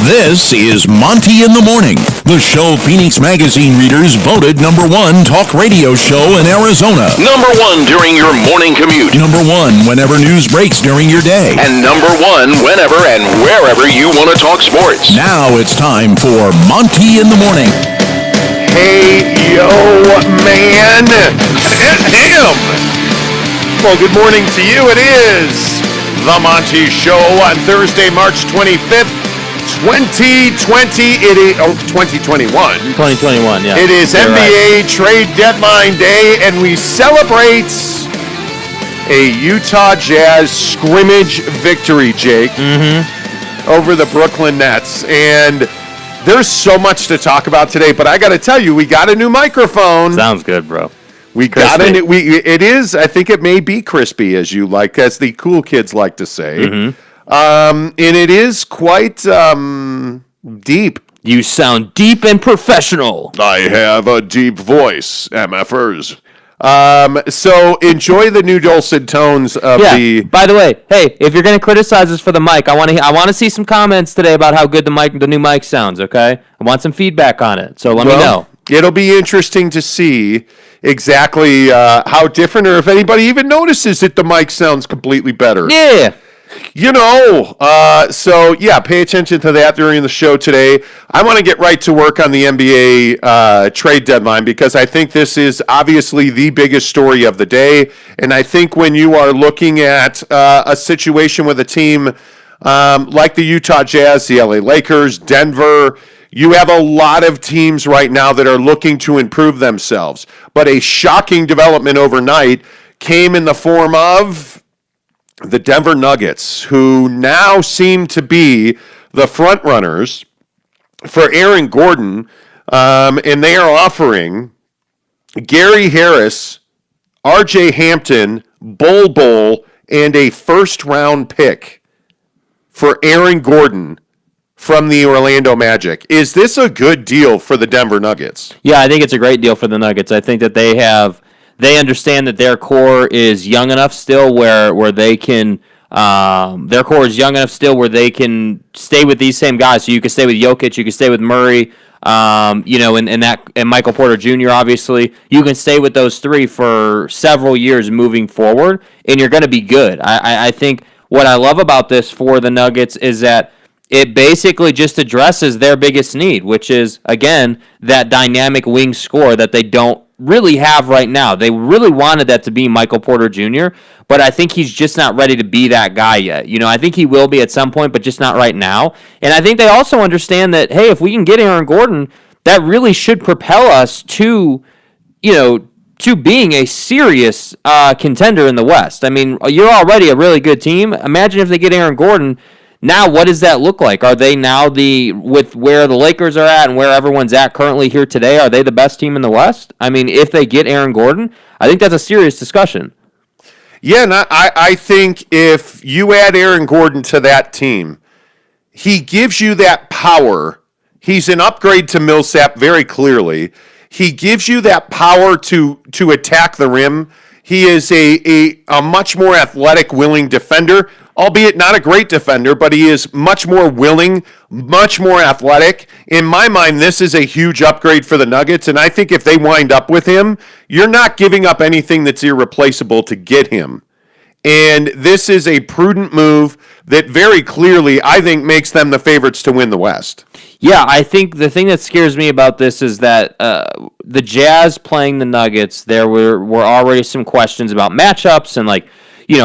This is Monty in the Morning, the show Phoenix Magazine readers voted #1 talk radio show in Arizona. #1 during your morning commute. #1 whenever news breaks during your day. And #1 whenever and wherever you want to talk sports. Now it's time for Monty in the Morning. Hey, yo, man. Him. Well, good morning to you. It is The Monty Show on Thursday, March 25th, 2020. It is 2021. 2021, yeah. It is You're NBA right. trade deadline day, and we celebrate a Utah Jazz scrimmage victory, Jake, over the Brooklyn Nets. And there's so much to talk about today, but I got to tell you, we got a new microphone. Sounds good, bro. We got it. It is. I think it may be crispy, as the cool kids like to say. And it is quite deep. You sound deep and professional. I have a deep voice, MFers. So enjoy the new dulcet tones of the. By the way, hey, if you're gonna criticize us for the mic, I want to see some comments today about how good the new mic sounds. Okay, I want some feedback on it. So let me know. It'll be interesting to see exactly how different, or if anybody even notices that the mic sounds completely better. Yeah. Pay attention to that during the show today. I want to get right to work on the NBA trade deadline because I think this is obviously the biggest story of the day. And I think when you are looking at a situation with a team like the Utah Jazz, the LA Lakers, Denver, you have a lot of teams right now that are looking to improve themselves. But a shocking development overnight came in the form of the Denver Nuggets, who now seem to be the front runners for Aaron Gordon, and they are offering Gary Harris, RJ Hampton, Bol, and a first-round pick for Aaron Gordon from the Orlando Magic. Is this a good deal for the Denver Nuggets? Yeah, I think it's a great deal for the Nuggets. I think that they understand that their core is young enough still where they can their core is young enough still where they can stay with these same guys. So you can stay with Jokic, you can stay with Murray, and Michael Porter Jr. obviously. You can stay with those three for several years moving forward, and you're going to be good. I think what I love about this for the Nuggets is that it basically just addresses their biggest need, which is, again, that dynamic wing scorer that they don't really have right now. They really wanted that to be Michael Porter Jr., but I think he's just not ready to be that guy yet. I think he will be at some point, but just not right now. And I think they also understand that, hey, if we can get Aaron Gordon, that really should propel us to being a serious contender in the West. I mean, you're already a really good team. Imagine if they get Aaron Gordon. Now, what does that look like? Are they now with where the Lakers are at and where everyone's at currently here today, are they the best team in the West? I mean, if they get Aaron Gordon, I think that's a serious discussion. Yeah, and I think if you add Aaron Gordon to that team, he gives you that power. He's an upgrade to Millsap very clearly. He gives you that power to attack the rim. He is a much more athletic, willing defender. Albeit not a great defender, but he is much more willing, much more athletic. In my mind, this is a huge upgrade for the Nuggets, and I think if they wind up with him, you're not giving up anything that's irreplaceable to get him. And this is a prudent move that very clearly, I think, makes them the favorites to win the West. Yeah, I think the thing that scares me about this is that the Jazz playing the Nuggets, there were already some questions about matchups and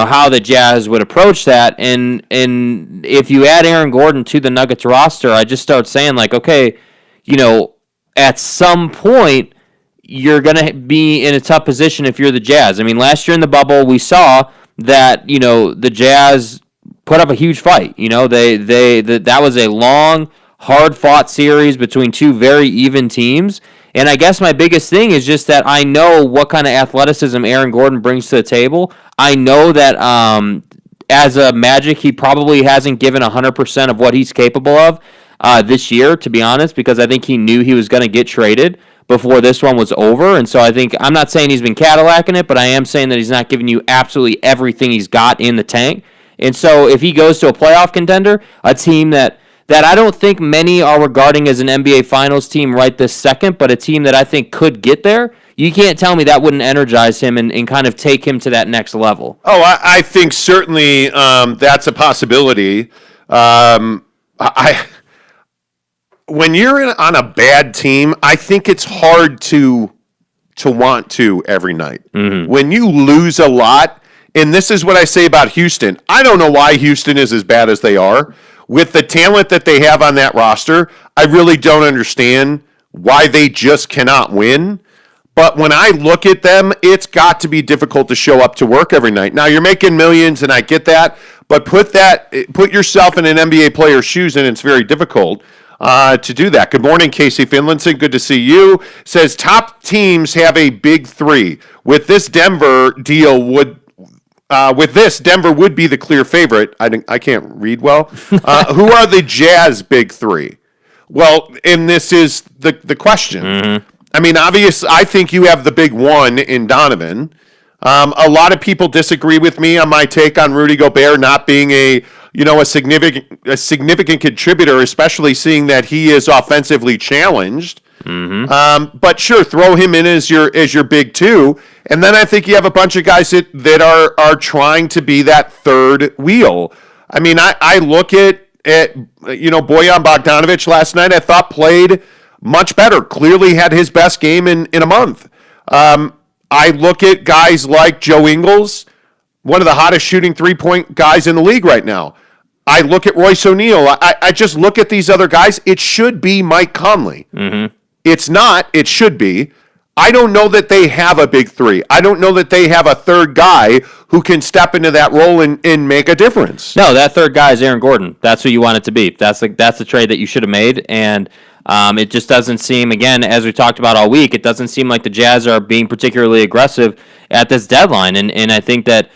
how the Jazz would approach that. And if you add Aaron Gordon to the Nuggets roster, I just start saying, okay, at some point, you're going to be in a tough position if you're the Jazz. I mean, last year in the bubble, we saw that, the Jazz put up a huge fight. That was a long, hard-fought series between two very even teams. And I guess my biggest thing is just that I know what kind of athleticism Aaron Gordon brings to the table. I know that as a Magic, he probably hasn't given 100% of what he's capable of this year, to be honest, because I think he knew he was going to get traded before this one was over. And so I think, I'm not saying he's been Cadillacing it, but I am saying that he's not giving you absolutely everything he's got in the tank. And so if he goes to a playoff contender, a team that that I don't think many are regarding as an NBA Finals team right this second, but a team that I think could get there, you can't tell me that wouldn't energize him and kind of take him to that next level. Oh, I think certainly that's a possibility. When you're on a bad team, I think it's hard to want to every night. When you lose a lot, and this is what I say about Houston, I don't know why Houston is as bad as they are. With the talent that they have on that roster, I really don't understand why they just cannot win. But when I look at them, it's got to be difficult to show up to work every night. Now, you're making millions, and I get that, but put yourself in an NBA player's shoes, and it's very difficult to do that. Good morning, Casey Finlinson. Good to see you. Says top teams have a big three. With this Denver deal, Denver would be the clear favorite. I can't read well. Who are the Jazz big three? Well, and this is the question. I mean, obviously, I think you have the big one in Donovan. A lot of people disagree with me on my take on Rudy Gobert not being a significant contributor, especially seeing that he is offensively challenged. But sure, throw him in as your big two, and then I think you have a bunch of guys that are trying to be that third wheel. I mean, I look at Bojan Bogdanovic last night. I thought played much better. Clearly had his best game in a month. I look at guys like Joe Ingles, one of the hottest shooting three-point guys in the league right now. I look at Royce O'Neal. I just look at these other guys. It should be Mike Conley. It's not. It should be. I don't know that they have a big three. I don't know that they have a third guy who can step into that role and make a difference. No, that third guy is Aaron Gordon. That's who you want it to be. That's the trade that you should have made, and it just doesn't seem, again, as we talked about all week, it doesn't seem like the Jazz are being particularly aggressive at this deadline, and I think that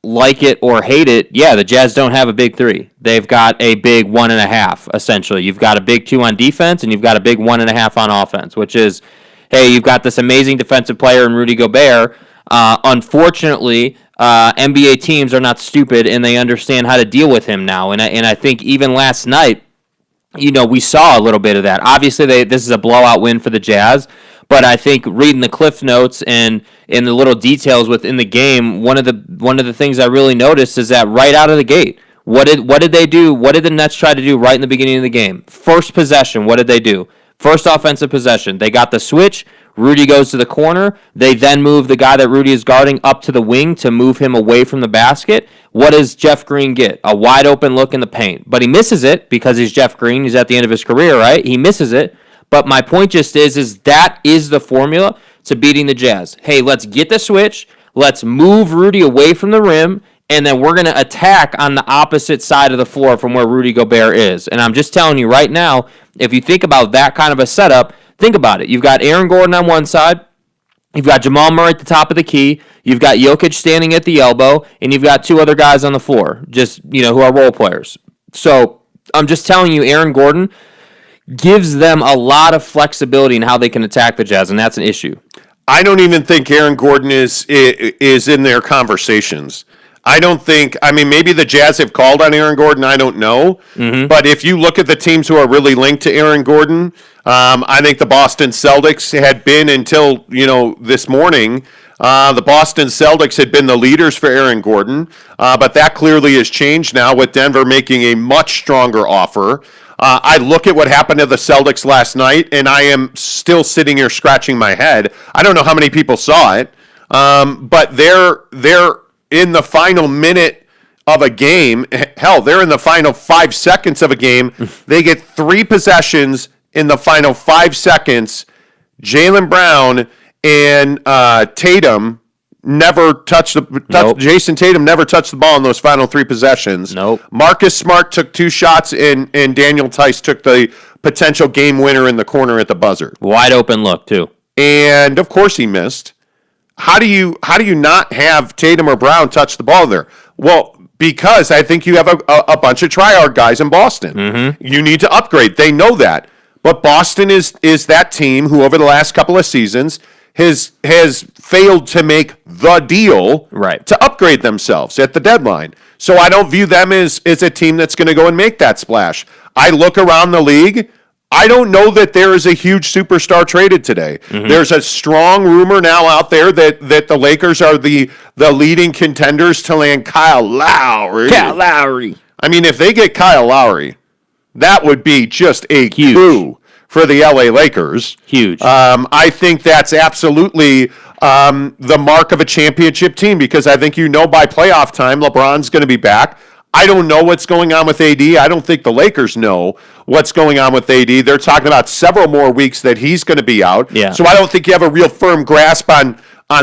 like it or hate it, yeah, the Jazz don't have a big three. They've got a big 1.5, essentially. You've got a big 2 on defense, and you've got a big 1.5 on offense, which is, hey, you've got this amazing defensive player in Rudy Gobert. Unfortunately, NBA teams are not stupid, and they understand how to deal with him now. And I think even last night, we saw a little bit of that. Obviously, this is a blowout win for the Jazz, but I think reading the Cliff Notes and in the little details within the game, one of the things I really noticed is that right out of the gate, what did they do? What did the Nets try to do right in the beginning of the game? First possession, what did they do? First offensive possession, they got the switch. Rudy goes to the corner. They then move the guy that Rudy is guarding up to the wing to move him away from the basket. What does Jeff Green get? A wide open look in the paint. But he misses it because he's Jeff Green. He's at the end of his career, right? He misses it. But my point just is that is the formula to beating the Jazz. Hey, let's get the switch. Let's move Rudy away from the rim. And then we're going to attack on the opposite side of the floor from where Rudy Gobert is. And I'm just telling you right now, if you think about that kind of a setup, think about it. You've got Aaron Gordon on one side. You've got Jamal Murray at the top of the key. You've got Jokic standing at the elbow. And you've got two other guys on the floor, just, who are role players. So I'm just telling you, Aaron Gordon gives them a lot of flexibility in how they can attack the Jazz, and that's an issue. I don't even think Aaron Gordon is in their conversations. I don't think, maybe the Jazz have called on Aaron Gordon, I don't know. But if you look at the teams who are really linked to Aaron Gordon, I think the Boston Celtics had been until, this morning, the Boston Celtics had been the leaders for Aaron Gordon. But that clearly has changed now with Denver making a much stronger offer. I look at what happened to the Celtics last night, and I am still sitting here scratching my head. I don't know how many people saw it, but they're in the final minute of a game. Hell, they're in the final 5 seconds of a game. They get 3 possessions in the final 5 seconds. Jaylen Brown and Tatum never touched Nope. Jason Tatum never touched the ball in those final 3 possessions. Nope. Marcus Smart took 2 shots, and Daniel Tice took the potential game winner in the corner at the buzzer. Wide open look, too. And, of course, he missed. How do you not have Tatum or Brown touch the ball there? Well, because I think you have a bunch of try-hard guys in Boston. You need to upgrade. They know that. But Boston is that team who, over the last couple of seasons, has failed to make the deal Right. to upgrade themselves at the deadline. So I don't view them as a team that's going to go and make that splash. I look around the league. I don't know that there is a huge superstar traded today. Mm-hmm. There's a strong rumor now out there that the Lakers are the leading contenders to land Kyle Lowry. I mean, if they get Kyle Lowry, that would be just a coup for the LA Lakers. Huge. I think that's absolutely the mark of a championship team, because I think by playoff time LeBron's going to be back. I don't know what's going on with AD. I don't think the Lakers know what's going on with AD. They're talking about several more weeks that he's going to be out. Yeah. So I don't think you have a real firm grasp on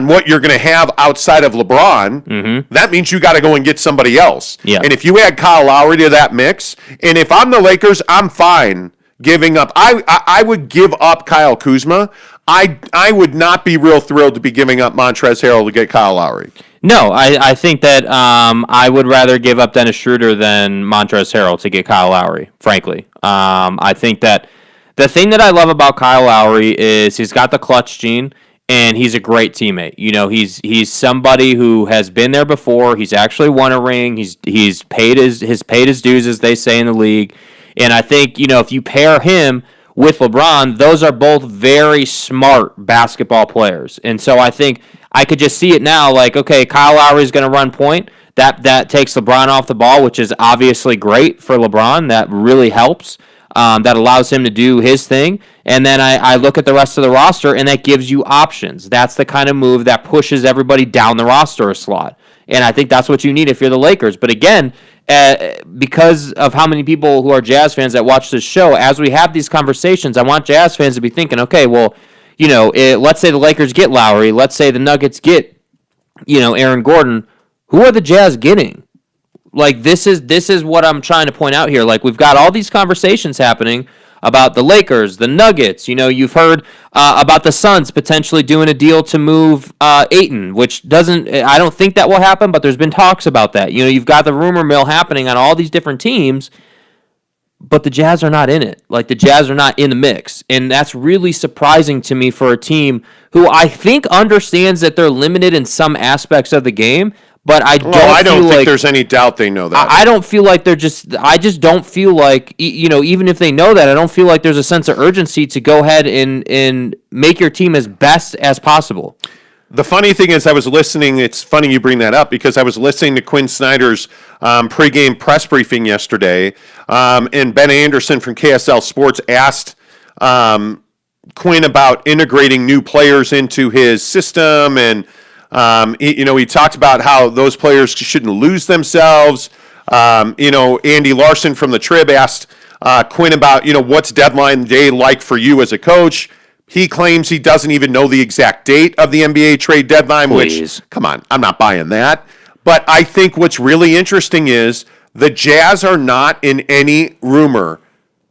what you're going to have outside of LeBron. Mm-hmm. That means you got to go and get somebody else. Yeah. And if you add Kyle Lowry to that mix, and if I'm the Lakers, I'm fine giving up. I would give up Kyle Kuzma. I would not be real thrilled to be giving up Montrezl Harrell to get Kyle Lowry. No, I think that I would rather give up Dennis Schroeder than Montrezl Harrell to get Kyle Lowry, frankly. I think that the thing that I love about Kyle Lowry is he's got the clutch gene, and he's a great teammate. He's somebody who has been there before. He's actually won a ring. He's paid his dues, as they say in the league. And I think, if you pair him with LeBron, those are both very smart basketball players. And so I think I could just see it now, like, okay, Kyle Lowry is going to run point. That takes LeBron off the ball, which is obviously great for LeBron. That really helps. That allows him to do his thing. And then I look at the rest of the roster, and that gives you options. That's the kind of move that pushes everybody down the roster a slot. And I think that's what you need if you're the Lakers. But again, because of how many people who are Jazz fans that watch this show, as we have these conversations, I want Jazz fans to be thinking, okay, well, let's say the Lakers get Lowry. Let's say the Nuggets get, Aaron Gordon. Who are the Jazz getting? Like, this is what I'm trying to point out here. Like, we've got all these conversations happening about the Lakers, the Nuggets. You've heard about the Suns potentially doing a deal to move Ayton, which I don't think that will happen, but there's been talks about that. You've got the rumor mill happening on all these different teams, but the Jazz are not in it. Like, the Jazz are not in the mix. And that's really surprising to me for a team who I think understands that they're limited in some aspects of the game, but I don't think there's any doubt they know that. I don't feel like I just don't feel like, even if they know that, I don't feel like there's a sense of urgency to go ahead and make your team as best as possible. The funny thing is, I was listening. It's funny you bring that up, because I was listening to Quinn Snyder's pregame press briefing yesterday, and Ben Anderson from KSL Sports asked Quinn about integrating new players into his system, and he talked about how those players shouldn't lose themselves. Andy Larson from the Trib asked Quinn about what's deadline day like for you as a coach. He claims he doesn't even know the exact date of the NBA trade deadline, which, come on, I'm not buying that. But I think what's really interesting is the Jazz are not in any rumor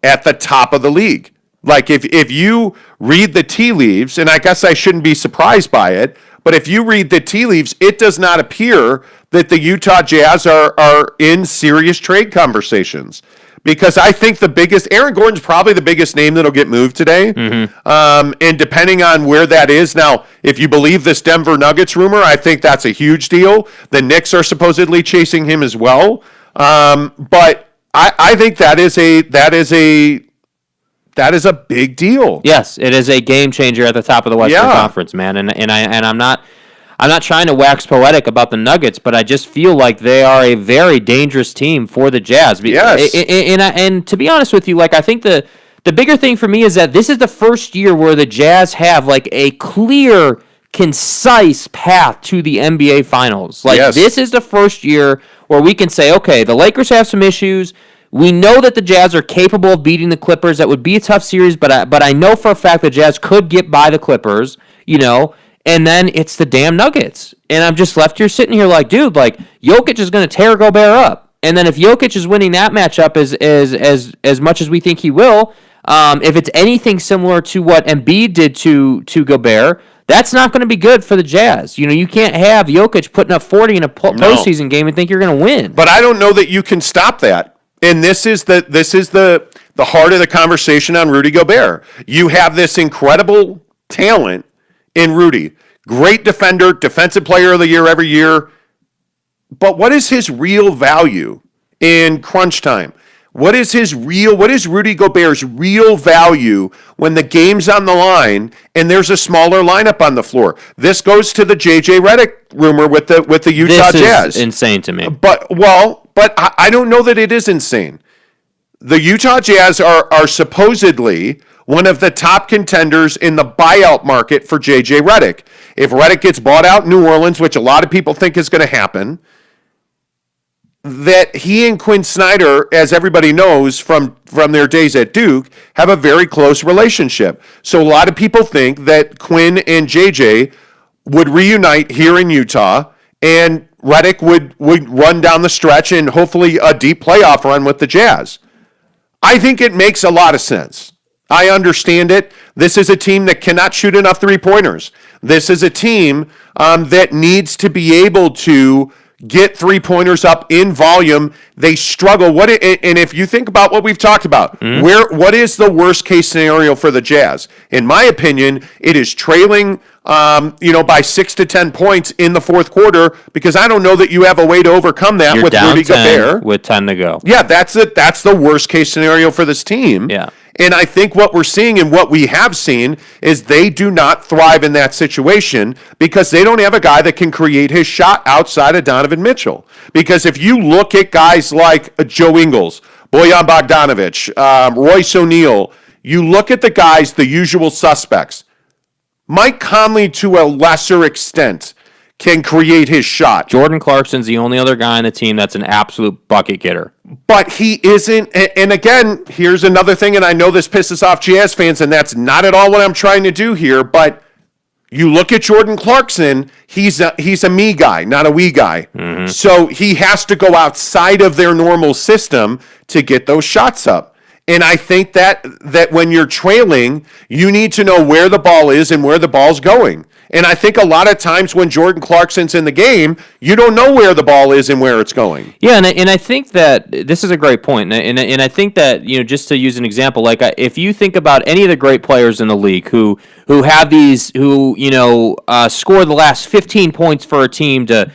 at the top of the league. Like, if you read the tea leaves, and I guess I shouldn't be surprised by it, but if you read the tea leaves, it does not appear that the Utah Jazz are in serious trade conversations. Because I think Aaron Gordon's probably the biggest name that'll get moved today. Mm-hmm. And depending on where that is, now, if you believe this Denver Nuggets rumor, I think that's a huge deal. The Knicks are supposedly chasing him as well. But I think that is a big deal. Yes, it is a game changer at the top of the Western Conference, man. And I'm not trying to wax poetic about the Nuggets, but I just feel like they are a very dangerous team for the Jazz. Yes. And to be honest with you, like, I think the bigger thing for me is that this is the first year where the Jazz have like a clear, concise path to the NBA Finals. Like, This is the first year where we can say, okay, the Lakers have some issues. We know that the Jazz are capable of beating the Clippers. That would be a tough series, but I know for a fact the Jazz could get by the Clippers, and then it's the damn Nuggets. And I'm just left here sitting here like, dude, like, Jokic is going to tear Gobert up. And then if Jokic is winning that matchup as much as we think he will, if it's anything similar to what Embiid did to Gobert, that's not going to be good for the Jazz. You can't have Jokic putting up 40 in a postseason game and think you're going to win. But I don't know that you can stop that. And this is the heart of the conversation on Rudy Gobert. You have this incredible talent in Rudy. Great defender, defensive player of the year every year. But what is his real value in crunch time? What is Rudy Gobert's real value when the game's on the line and there's a smaller lineup on the floor? This goes to the JJ Redick rumor with the Utah Jazz. This is insane to me. But I don't know that it is insane. The Utah Jazz are supposedly one of the top contenders in the buyout market for JJ Redick. If Redick gets bought out in New Orleans, which a lot of people think is going to happen, that he and Quinn Snyder, as everybody knows from their days at Duke, have a very close relationship. So a lot of people think that Quinn and JJ would reunite here in Utah, and Redick would run down the stretch and hopefully a deep playoff run with the Jazz. I think it makes a lot of sense. I understand it. This is a team that cannot shoot enough three-pointers. This is a team that needs to be able to get three-pointers up in volume. They struggle. And if you think about what we've talked about, what is the worst-case scenario for the Jazz? In my opinion, it is trailing by 6 to 10 points in the fourth quarter, because I don't know that you have a way to overcome that. You're with down Rudy 10 Gobert with 10 to go. Yeah, that's it. That's the worst-case scenario for this team. Yeah. And I think what we're seeing and what we have seen is they do not thrive in that situation because they don't have a guy that can create his shot outside of Donovan Mitchell. Because if you look at guys like Joe Ingles, Bojan Bogdanovic, Royce O'Neal, you look at the guys, the usual suspects. Mike Conley, to a lesser extent, can create his shot. Jordan Clarkson's the only other guy on the team that's an absolute bucket getter. But he isn't, and again, here's another thing, and I know this pisses off Jazz fans, and that's not at all what I'm trying to do here, but you look at Jordan Clarkson, he's a me guy, not a we guy. Mm-hmm. So he has to go outside of their normal system to get those shots up. And I think that when you're trailing, you need to know where the ball is and where the ball's going. And I think a lot of times when Jordan Clarkson's in the game, you don't know where the ball is and where it's going. Yeah, and I think that this is a great point. And I think that, just to use an example, like if you think about any of the great players in the league who have these, score the last 15 points for a team to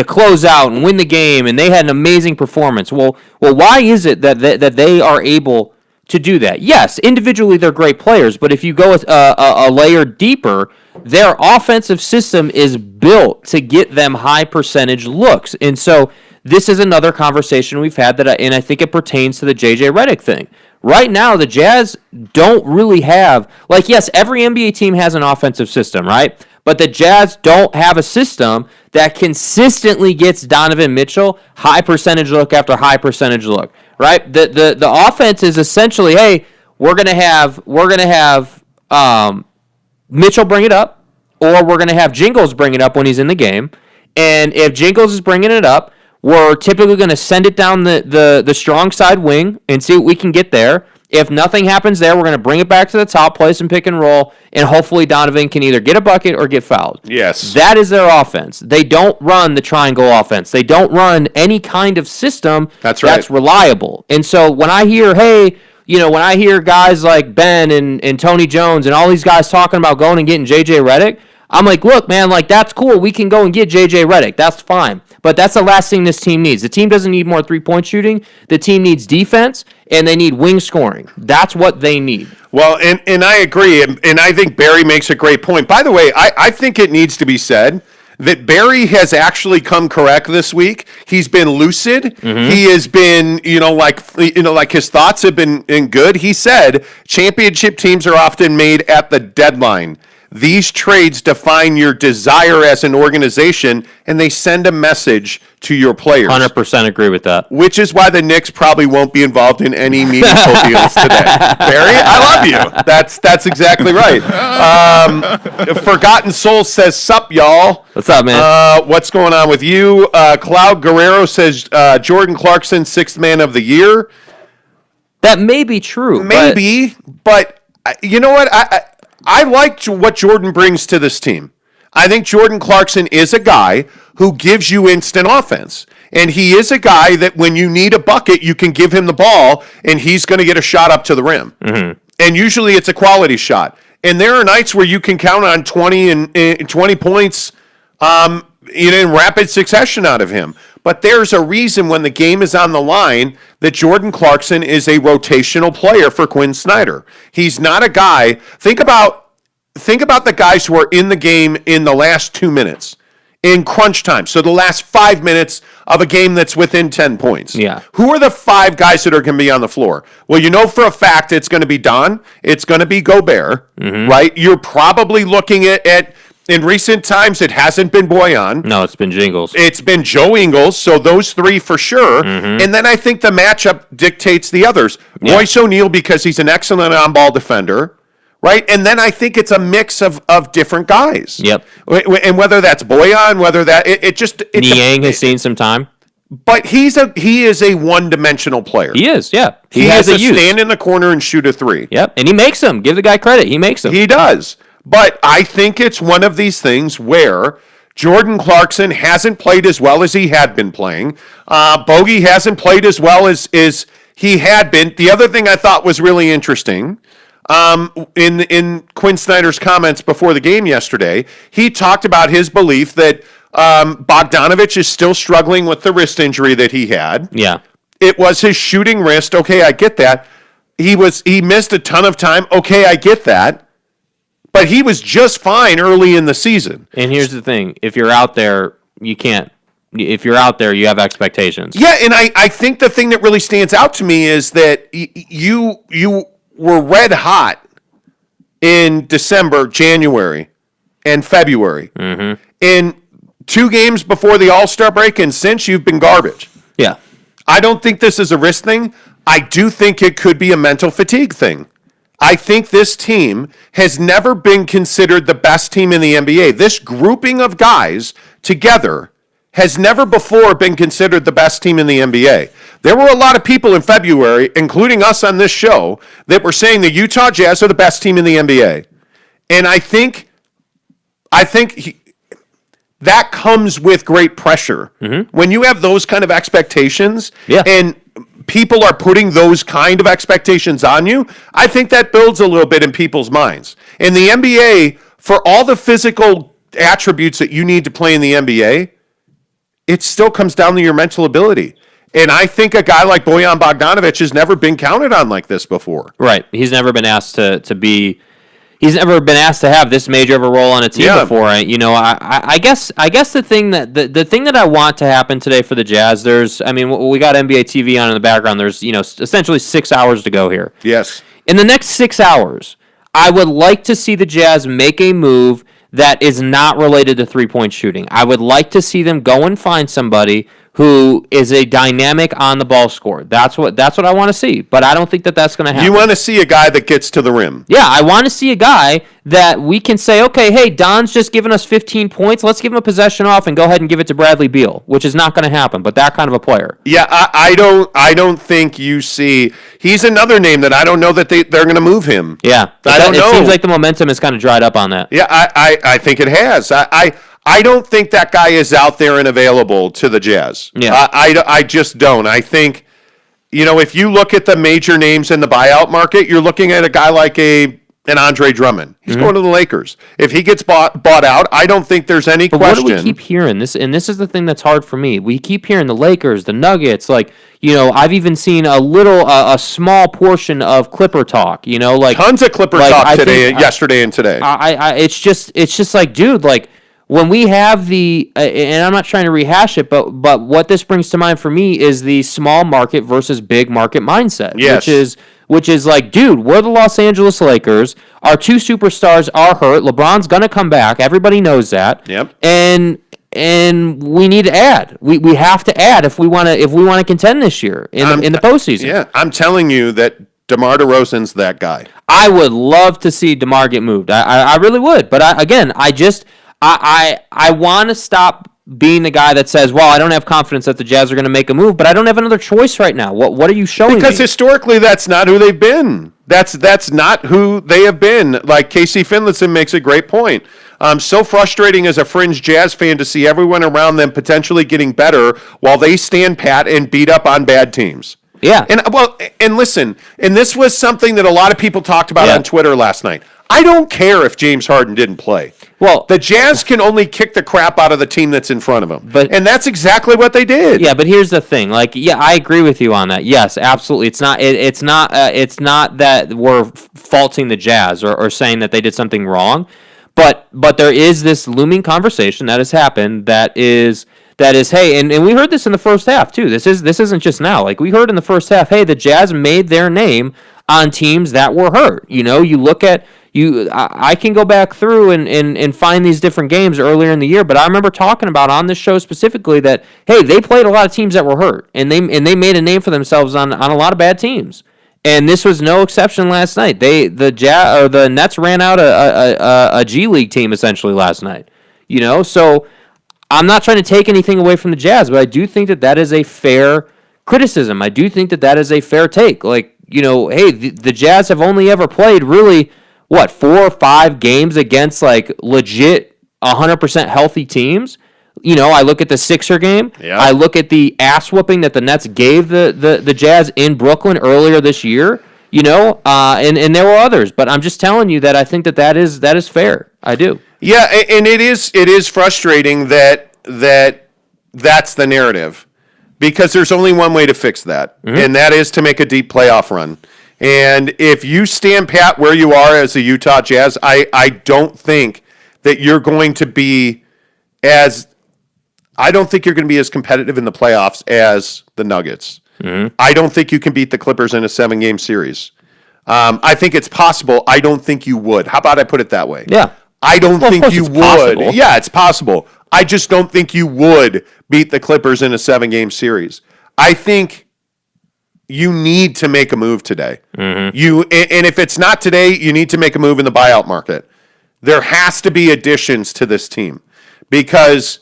close out and win the game, and they had an amazing performance. Well, why is it that they are able to do that? Yes, individually they're great players, but if you go a layer deeper, their offensive system is built to get them high percentage looks. And so this is another conversation we've had and I think it pertains to the JJ Redick thing. Right now, the Jazz don't really have, yes, every NBA team has an offensive system, right? But the Jazz don't have a system that consistently gets Donovan Mitchell high percentage look after high percentage look, right? The offense is essentially, hey, we're gonna have Mitchell bring it up, or we're gonna have Jingles bring it up when he's in the game. And if Jingles is bringing it up, we're typically going to send it down the strong side wing and see what we can get there. If nothing happens there, we're going to bring it back to the top, play some pick and roll, and hopefully Donovan can either get a bucket or get fouled. Yes. That is their offense. They don't run the triangle offense. They don't run any kind of system that's reliable. And so when I hear, when I hear guys like Ben and Tony Jones and all these guys talking about going and getting JJ Redick, I'm like, look, man, that's cool. We can go and get JJ Redick. That's fine. But that's the last thing this team needs. The team doesn't need more three-point shooting. The team needs defense, and they need wing scoring. That's what they need. Well, and I agree, and I think Barry makes a great point. By the way, I think it needs to be said that Barry has actually come correct this week. He's been lucid. Mm-hmm. He has been, his thoughts have been good. He said championship teams are often made at the deadline. These trades define your desire as an organization, and they send a message to your players. 100% agree with that. Which is why the Knicks probably won't be involved in any meaningful deals today. Barry, I love you. That's exactly right. Forgotten Soul says, sup, y'all. What's up, man? What's going on with you? Cloud Guerrero says, Jordan Clarkson, 6th man of the year. That may be true. Maybe, but you know what? I like what Jordan brings to this team. I think Jordan Clarkson is a guy who gives you instant offense. And he is a guy that when you need a bucket, you can give him the ball, and he's going to get a shot up to the rim. Mm-hmm. And usually it's a quality shot. And there are nights where you can count on 20 points in rapid succession out of him. But there's a reason when the game is on the line that Jordan Clarkson is a rotational player for Quinn Snyder. He's not a guy. Think about the guys who are in the game in the last 2 minutes in crunch time. So the last 5 minutes of a game that's within 10 points. Yeah. Who are the 5 guys that are going to be on the floor? Well, you know for a fact it's going to be Don. It's going to be Gobert, right? You're probably looking at in recent times, it hasn't been Boyan. No, it's been Jingles. It's been Joe Ingles, so those 3 for sure. And then I think the matchup dictates the others. Yeah. Royce O'Neal, because he's an excellent on-ball defender, right? And then I think it's a mix of different guys. Yep. And whether that's Boyan, whether that Niang has seen some time. But he is a one-dimensional player. He is, yeah. He has to stand in the corner and shoot a 3. Yep, and he makes them. Give the guy credit. He makes them. He does. But I think it's one of these things where Jordan Clarkson hasn't played as well as he had been playing. Bogey hasn't played as well as he had been. The other thing I thought was really interesting, in Quinn Snyder's comments before the game yesterday, he talked about his belief that Bogdanovich is still struggling with the wrist injury that he had. Yeah. It was his shooting wrist. Okay, I get that. He missed a ton of time. Okay, I get that. But he was just fine early in the season. And here's the thing. If you're out there, you can't. If you're out there, you have expectations. Yeah, and I think the thing that really stands out to me is that you were red hot in December, January, and February. In 2 games before the All-Star break, and since you've been garbage. Yeah. I don't think this is a wrist thing. I do think it could be a mental fatigue thing. I think this team has never been considered the best team in the NBA. This grouping of guys together has never before been considered the best team in the NBA. There were a lot of people in February, including us on this show, that were saying the Utah Jazz are the best team in the NBA. And I think that comes with great pressure. When you have those kind of expectations and people are putting those kind of expectations on you, I think that builds a little bit in people's minds. In the NBA, for all the physical attributes that you need to play in the NBA, it still comes down to your mental ability. And I think a guy like Bojan Bogdanovic has never been counted on like this before. Right. He's never been asked to be. He's never been asked to have this major of a role on a team before. You know, I guess the thing that I want to happen today for the Jazz, we got NBA TV on in the background. There's, essentially 6 hours to go here. Yes. In the next 6 hours, I would like to see the Jazz make a move that is not related to three-point shooting. I would like to see them go and find somebody who is a dynamic on-the-ball scorer. That's what I want to see, but I don't think that's going to happen. You want to see a guy that gets to the rim. Yeah, I want to see a guy that we can say, okay, hey, Don's just given us 15 points. Let's give him a possession off and go ahead and give it to Bradley Beal, which is not going to happen, but that kind of a player. Yeah, I don't think you see. He's another name that I don't know that they're going to move him. Yeah, I don't know. It seems like the momentum has kind of dried up on that. Yeah, I think it has. I don't think that guy is out there and available to the Jazz. Yeah. I just don't. I think, if you look at the major names in the buyout market, you're looking at a guy like an Andre Drummond. He's going to the Lakers. If he gets bought out, I don't think there's any question. What do we keep hearing? This is the thing that's hard for me. We keep hearing the Lakers, the Nuggets, I've even seen a small portion of Clipper talk, tons of Clipper talk yesterday and today. It's just like, dude, when we have and I'm not trying to rehash it, but what this brings to mind for me is the small market versus big market mindset. Yes. Which is like, dude, we're the Los Angeles Lakers. Our 2 superstars are hurt. LeBron's gonna come back. Everybody knows that. Yep. And we need to add. We have to add if we want to contend this year in the postseason. Yeah, I'm telling you that DeMar DeRozan's that guy. I would love to see DeMar get moved. I really would. But I want to stop being the guy that says, well, I don't have confidence that the Jazz are going to make a move, but I don't have another choice right now. What are you showing me? Because historically, that's not who they've been. That's not who they have been. Like Casey Finlayson makes a great point. So frustrating as a fringe Jazz fan to see everyone around them potentially getting better while they stand pat and beat up on bad teams. Yeah. And listen, and this was something that a lot of people talked about on Twitter last night. I don't care if James Harden didn't play. Well, the Jazz can only kick the crap out of the team that's in front of them. And that's exactly what they did. Yeah, but here's the thing. Like, yeah, I agree with you on that. Yes, absolutely. It's not that we're faulting the Jazz or saying that they did something wrong. But there is this looming conversation that has happened that is hey, and we heard this in the first half too. This isn't just now. Like, we heard in the first half, hey, the Jazz made their name on teams that were hurt. You know, you look at I can go back through and find these different games earlier in the year, but I remember talking about on this show specifically that, hey, they played a lot of teams that were hurt, and they made a name for themselves on a lot of bad teams. And this was no exception last night. The Nets ran out a G League team essentially last night. You know, so I'm not trying to take anything away from the Jazz, but I do think that is a fair criticism. I do think that is a fair take. Like, you know, hey, the Jazz have only ever played really 4 or 5 games against like legit 100% healthy teams. You know, I look at the Sixer game. Yeah. I look at the ass whooping that the Nets gave the Jazz in Brooklyn earlier this year. You know, and there were others, but I'm just telling you that I think that is fair. I do. Yeah, and it is frustrating that that's the narrative, because there's only one way to fix that, and that is to make a deep playoff run. And if you stand pat where you are as the Utah Jazz, I don't think that you're going to be as competitive in the playoffs as the Nuggets. I don't think you can beat the Clippers in a 7-game series. I think it's possible. I don't think you would. How about I put it that way? Yeah. I don't think you would. Possible. Yeah, it's possible. I just don't think you would beat the Clippers in a 7-game series. I think you need to make a move today. And if it's not today, you need to make a move in the buyout market. There has to be additions to this team, because,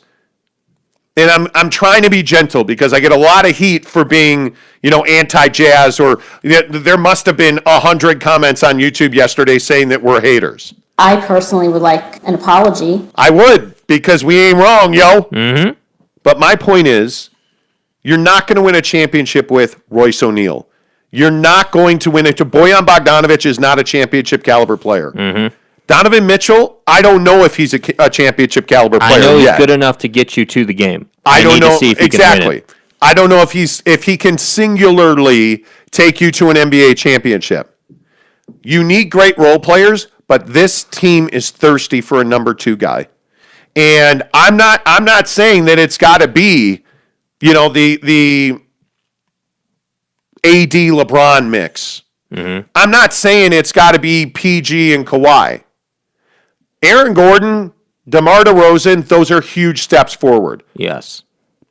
and I'm trying to be gentle because I get a lot of heat for being, you know, anti-Jazz, or there must have been 100 comments on YouTube yesterday saying that we're haters. I personally would like an apology. I would, because we ain't wrong, yo. But my point is, you're not going to win a championship with Royce O'Neal. You're not going to win it. Bojan Bogdanovic is not a championship caliber player. Donovan Mitchell, I don't know if he's a championship caliber player. I know he's yet. good enough to get you to the game. I don't know to see if he exactly. Can win it. I don't know if he can singularly take you to an NBA championship. You need great role players, but this team is thirsty for a number 2 guy. And I'm not saying that it's got to be, you know, the AD LeBron mix. I'm not saying it's got to be PG and Kawhi. Aaron Gordon, DeMar DeRozan, those are huge steps forward. Yes.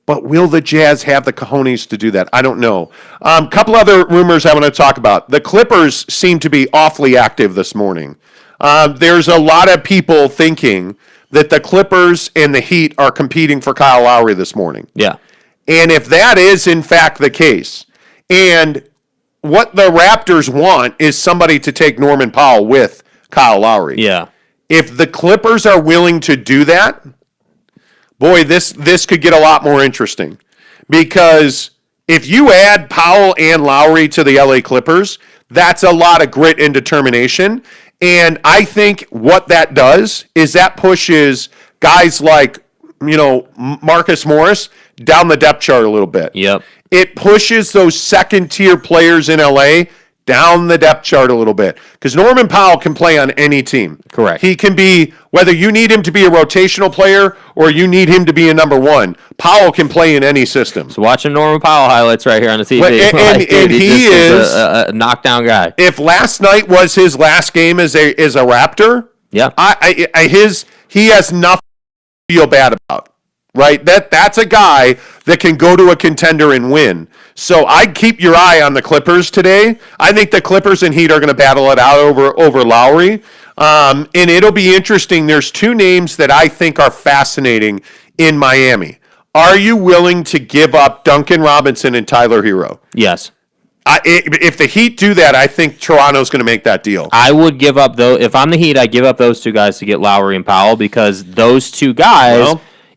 But will the Jazz have the cojones to do that? I don't know. Couple other rumors I want to talk about. The Clippers seem to be awfully active this morning. There's a lot of people thinking that the Clippers and the Heat are competing for Kyle Lowry this morning. Yeah. And if that is in fact the case, and what the Raptors want is somebody to take Norman Powell with Kyle Lowry. Yeah. If the Clippers are willing to do that, boy, this could get a lot more interesting. Because if you add Powell and Lowry to the LA Clippers, that's a lot of grit and determination. And I think what that does is that pushes guys like, you know, Marcus Morris down the depth chart a little bit. Yep. It pushes those second-tier players in LA down the depth chart a little bit, because Norman Powell can play on any team. Correct. He can be, whether you need him to be a rotational player or you need him to be a number 1, Powell can play in any system. So watching Norman Powell highlights right here on the TV. And he is a knockdown guy. If last night was his last game as a Raptor, yeah, he has nothing to feel bad about. Right? That's a guy that can go to a contender and win. So I'd keep your eye on the Clippers today. I think the Clippers and Heat are going to battle it out over Lowry. And it'll be interesting. There's 2 names that I think are fascinating in Miami. Are you willing to give up Duncan Robinson and Tyler Hero? Yes. If the Heat do that, I think Toronto's going to make that deal. I would give up, though. If I'm the Heat, I give up those 2 guys to get Lowry and Powell, because those 2 guys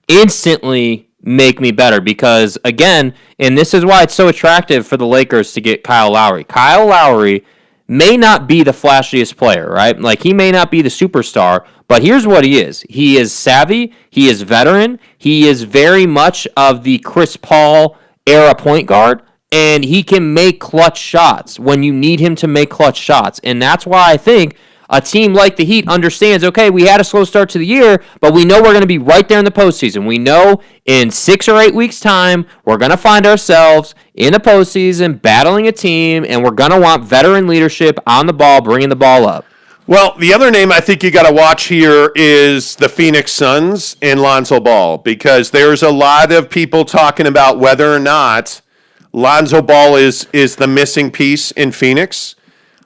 instantly make me better. Because, again, and this is why it's so attractive for the Lakers to get Kyle Lowry. Kyle Lowry may not be the flashiest player, right? Like, he may not be the superstar, but here's what he is. He is savvy. He is veteran. He is very much of the Chris Paul era point guard, and he can make clutch shots when you need him to make clutch shots. And that's why I think a team like the Heat understands, okay, we had a slow start to the year, but we know we're going to be right there in the postseason. We know in 6 or 8 weeks' time, we're going to find ourselves in the postseason battling a team, and we're going to want veteran leadership on the ball, bringing the ball up. Well, the other name I think you got to watch here is the Phoenix Suns and Lonzo Ball, because there's a lot of people talking about whether or not Lonzo Ball is the missing piece in Phoenix.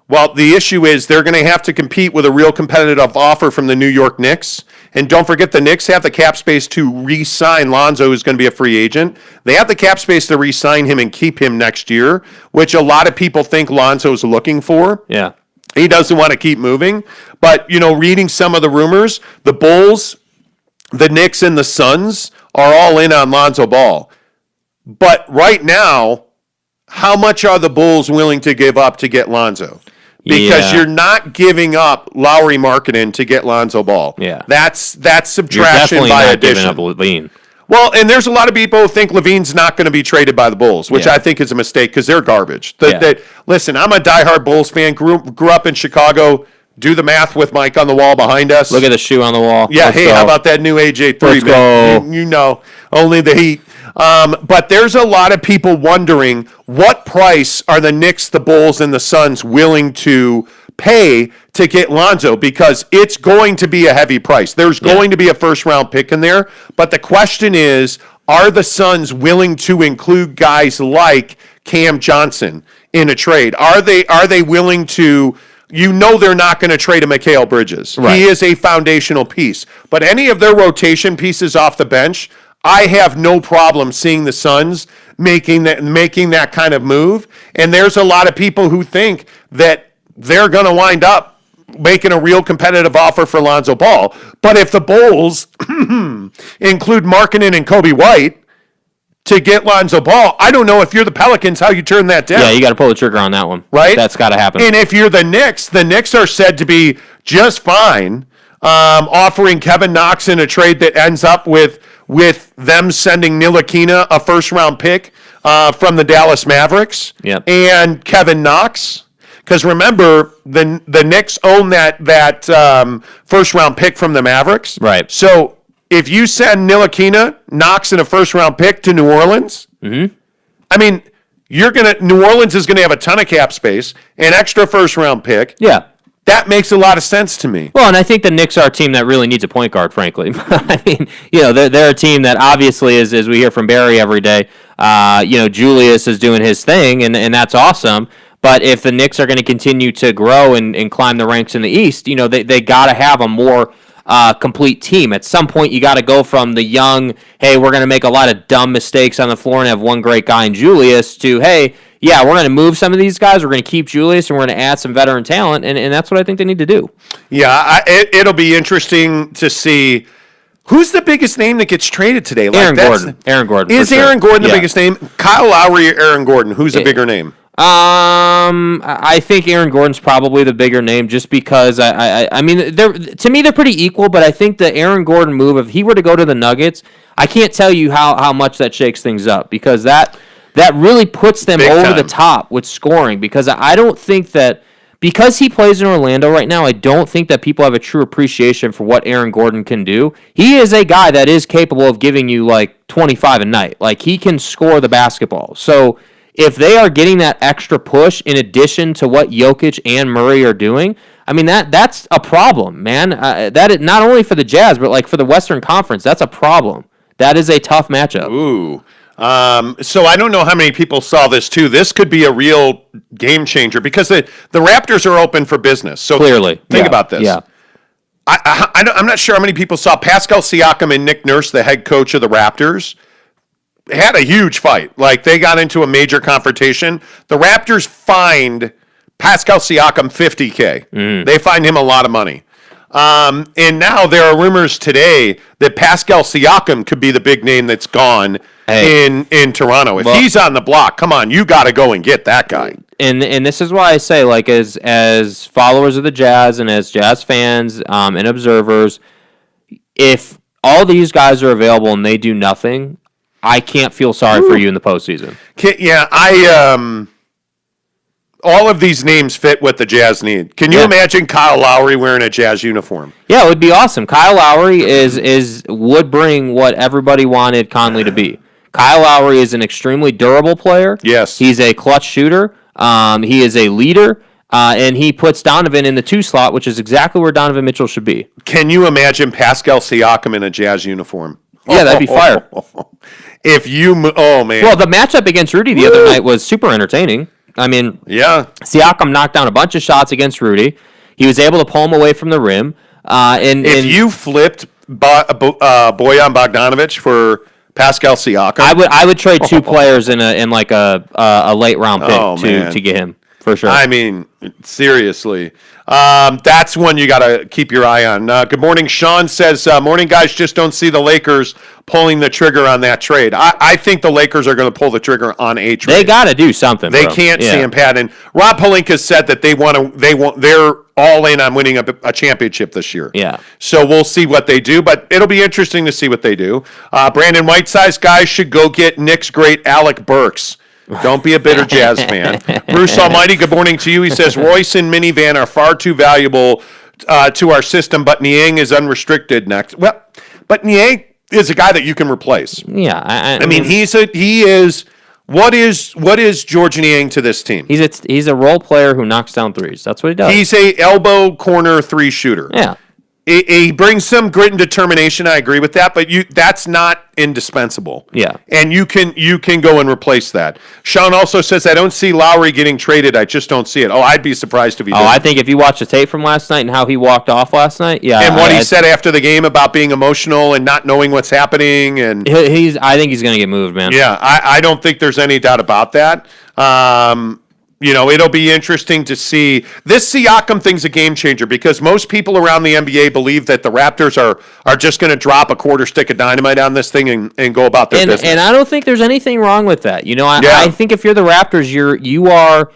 Well, the issue is they're going to have to compete with a real competitive offer from the New York Knicks. And don't forget, the Knicks have the cap space to re-sign Lonzo, who's going to be a free agent. They have the cap space to re-sign him and keep him next year, which a lot of people think Lonzo's looking for. Yeah. He doesn't want to keep moving. But, reading some of the rumors, the Bulls, the Knicks, and the Suns are all in on Lonzo Ball. But right now, how much are the Bulls willing to give up to get Lonzo? Because you're not giving up Lowry Markkanen to get Lonzo Ball. Yeah. That's subtraction You're definitely by not addition. giving up Levine. Well, and there's a lot of people who think Levine's not going to be traded by the Bulls, which I think is a mistake because they're garbage. Listen, I'm a diehard Bulls fan, grew up in Chicago. Do the math with Mike on the wall behind us. Look at the shoe on the wall. Yeah, Let's hey, go. how about that new AJ3, Let's man? go. You know, only the Heat. But there's a lot of people wondering what price are the Knicks, the Bulls, and the Suns willing to pay to get Lonzo, because it's going to be a heavy price. There's going to be a first-round pick in there, but the question is, are the Suns willing to include guys like Cam Johnson in a trade? Are they willing to? They're not going to trade a Mikal Bridges. Right. He is a foundational piece. But any of their rotation pieces off the bench, I have no problem seeing the Suns making that kind of move. And there's a lot of people who think that they're going to wind up making a real competitive offer for Lonzo Ball. But if the Bulls include Markkanen and Kobe White to get Lonzo Ball, I don't know if you're the Pelicans how you turn that down. Yeah, you got to pull the trigger on that one. Right? That's got to happen. And if you're the Knicks are said to be just fine offering Kevin Knox in a trade that ends up with them sending Ntilikina a first-round pick from the Dallas Mavericks and Kevin Knox. Because remember, the Knicks own that first-round pick from the Mavericks. Right. So if you send Ntilikina, Knox, and a first-round pick to New Orleans, I mean, New Orleans is going to have a ton of cap space, an extra first-round pick. Yeah. That makes a lot of sense to me. Well, and I think the Knicks are a team that really needs a point guard, frankly. I mean, they're a team that obviously, as we hear from Barry every day, Julius is doing his thing, and that's awesome. But if the Knicks are going to continue to grow and climb the ranks in the East, they got to have a more complete team. At some point, you got to go from the young, hey, we're going to make a lot of dumb mistakes on the floor and have one great guy in Julius, to, hey, yeah, we're going to move some of these guys, we're going to keep Julius, and we're going to add some veteran talent, and that's what I think they need to do. Yeah, it'll be interesting to see who's the biggest name that gets traded today. Aaron Gordon. Aaron Gordon. Is Aaron Gordon the biggest name? Kyle Lowry or Aaron Gordon? Who's the bigger name? I think Aaron Gordon's probably the bigger name, just because I mean, to me they're pretty equal, but I think the Aaron Gordon move, if he were to go to the Nuggets, I can't tell you how much that shakes things up, because that really puts them Big over time. the top with scoring, because I don't think that, because he plays in Orlando right now, I don't think that people have a true appreciation for what Aaron Gordon can do. He is a guy that is capable of giving you like 25 a night. Like, he can score the basketball. So if they are getting that extra push in addition to what Jokic and Murray are doing, I mean, that's a problem, man. That is not only for the Jazz, but like for the Western Conference, that's a problem. That is a tough matchup. Ooh. So I don't know how many people saw this too. This could be a real game changer, because the Raptors are open for business. So clearly, think about this. Yeah. I'm not sure how many people saw Pascal Siakam and Nick Nurse, the head coach of the Raptors, had a huge fight. Like, they got into a major confrontation. The Raptors fined Pascal Siakam $50K. They fined him a lot of money. And now there are rumors today that Pascal Siakam could be the big name that's gone in Toronto. If he's on the block, come on, you got to go and get that guy. and this is why I say, like, as followers of the Jazz and as Jazz fans and observers, if all these guys are available and they do nothing, I can't feel sorry for you in the postseason. All of these names fit what the Jazz need. Can you imagine Kyle Lowry wearing a Jazz uniform? Yeah, it would be awesome. Kyle Lowry would bring what everybody wanted Conley to be. Kyle Lowry is an extremely durable player. Yes. He's a clutch shooter. He is a leader. And he puts Donovan in the 2 slot, which is exactly where Donovan Mitchell should be. Can you imagine Pascal Siakam in a Jazz uniform? Yeah, that'd be fire. Oh, man. Well, the matchup against Rudy the other night was super entertaining. I mean, Siakam knocked down a bunch of shots against Rudy. He was able to pull him away from the rim. If you flipped Bojan Bogdanovic for Pascal Siakam, I would trade 2 players in a late round pick to get him for sure. I mean, seriously. That's one you got to keep your eye on. Good morning. Sean says, morning, guys. Just don't see the Lakers pulling the trigger on that trade. I think the Lakers are going to pull the trigger on a trade. They got to do something. They can't stand pat. And Rob Pelinka said that they're all in on winning a championship this year. Yeah. So we'll see what they do, but it'll be interesting to see what they do. Brandon Whiteside's guys should go get Knicks great Alec Burks. Don't be a bitter Jazz fan. Bruce Almighty, good morning to you. He says, Royce and Minivan are far too valuable to our system, but Niang is unrestricted next. Well, but Niang is a guy that you can replace. Yeah. I mean, he is what is George Niang to this team? He's a role player who knocks down threes. That's what he does. He's a elbow corner 3 shooter. Yeah. He brings some grit and determination. I agree with that, but that's not indispensable. Yeah. And you can go and replace that. Sean also says, I don't see Lowry getting traded. I just don't see it. Oh, I'd be surprised if he did. I think if you watch the tape from last night and how he walked off last night, and what he said after the game about being emotional and not knowing what's happening, and I think he's going to get moved, man. Yeah, I don't think there's any doubt about that. It'll be interesting to see. This Siakam thing's a game changer because most people around the NBA believe that the Raptors are just going to drop a quarter stick of dynamite on this thing and go about their business. And I don't think there's anything wrong with that. I think if you're the Raptors, you are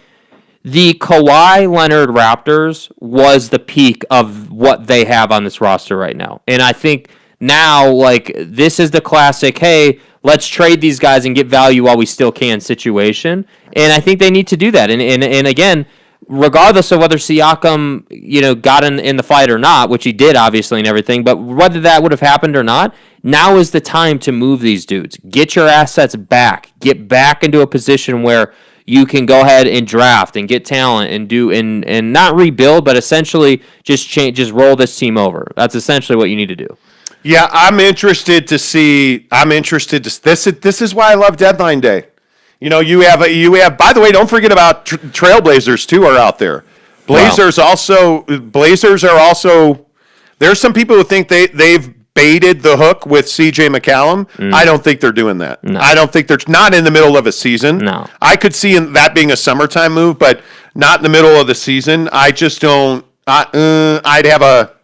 the Kawhi Leonard Raptors was the peak of what they have on this roster right now. And I think now, this is the classic, hey, let's trade these guys and get value while we still can situation. And I think they need to do that. And again, regardless of whether Siakam, got in the fight or not, which he did obviously and everything, but whether that would have happened or not, now is the time to move these dudes. Get your assets back. Get back into a position where you can go ahead and draft and get talent and do and not rebuild, but essentially just roll this team over. That's essentially what you need to do. Yeah, I'm interested to see. This is why I love deadline day. You have. By the way, don't forget about Trailblazers too are out there. Blazers are also. There's some people who think they've baited the hook with C.J. McCallum. I don't think they're doing that. No. I don't think they're not in the middle of a season. No, I could see that being a summertime move, but not in the middle of the season. I just don't. I'd have a.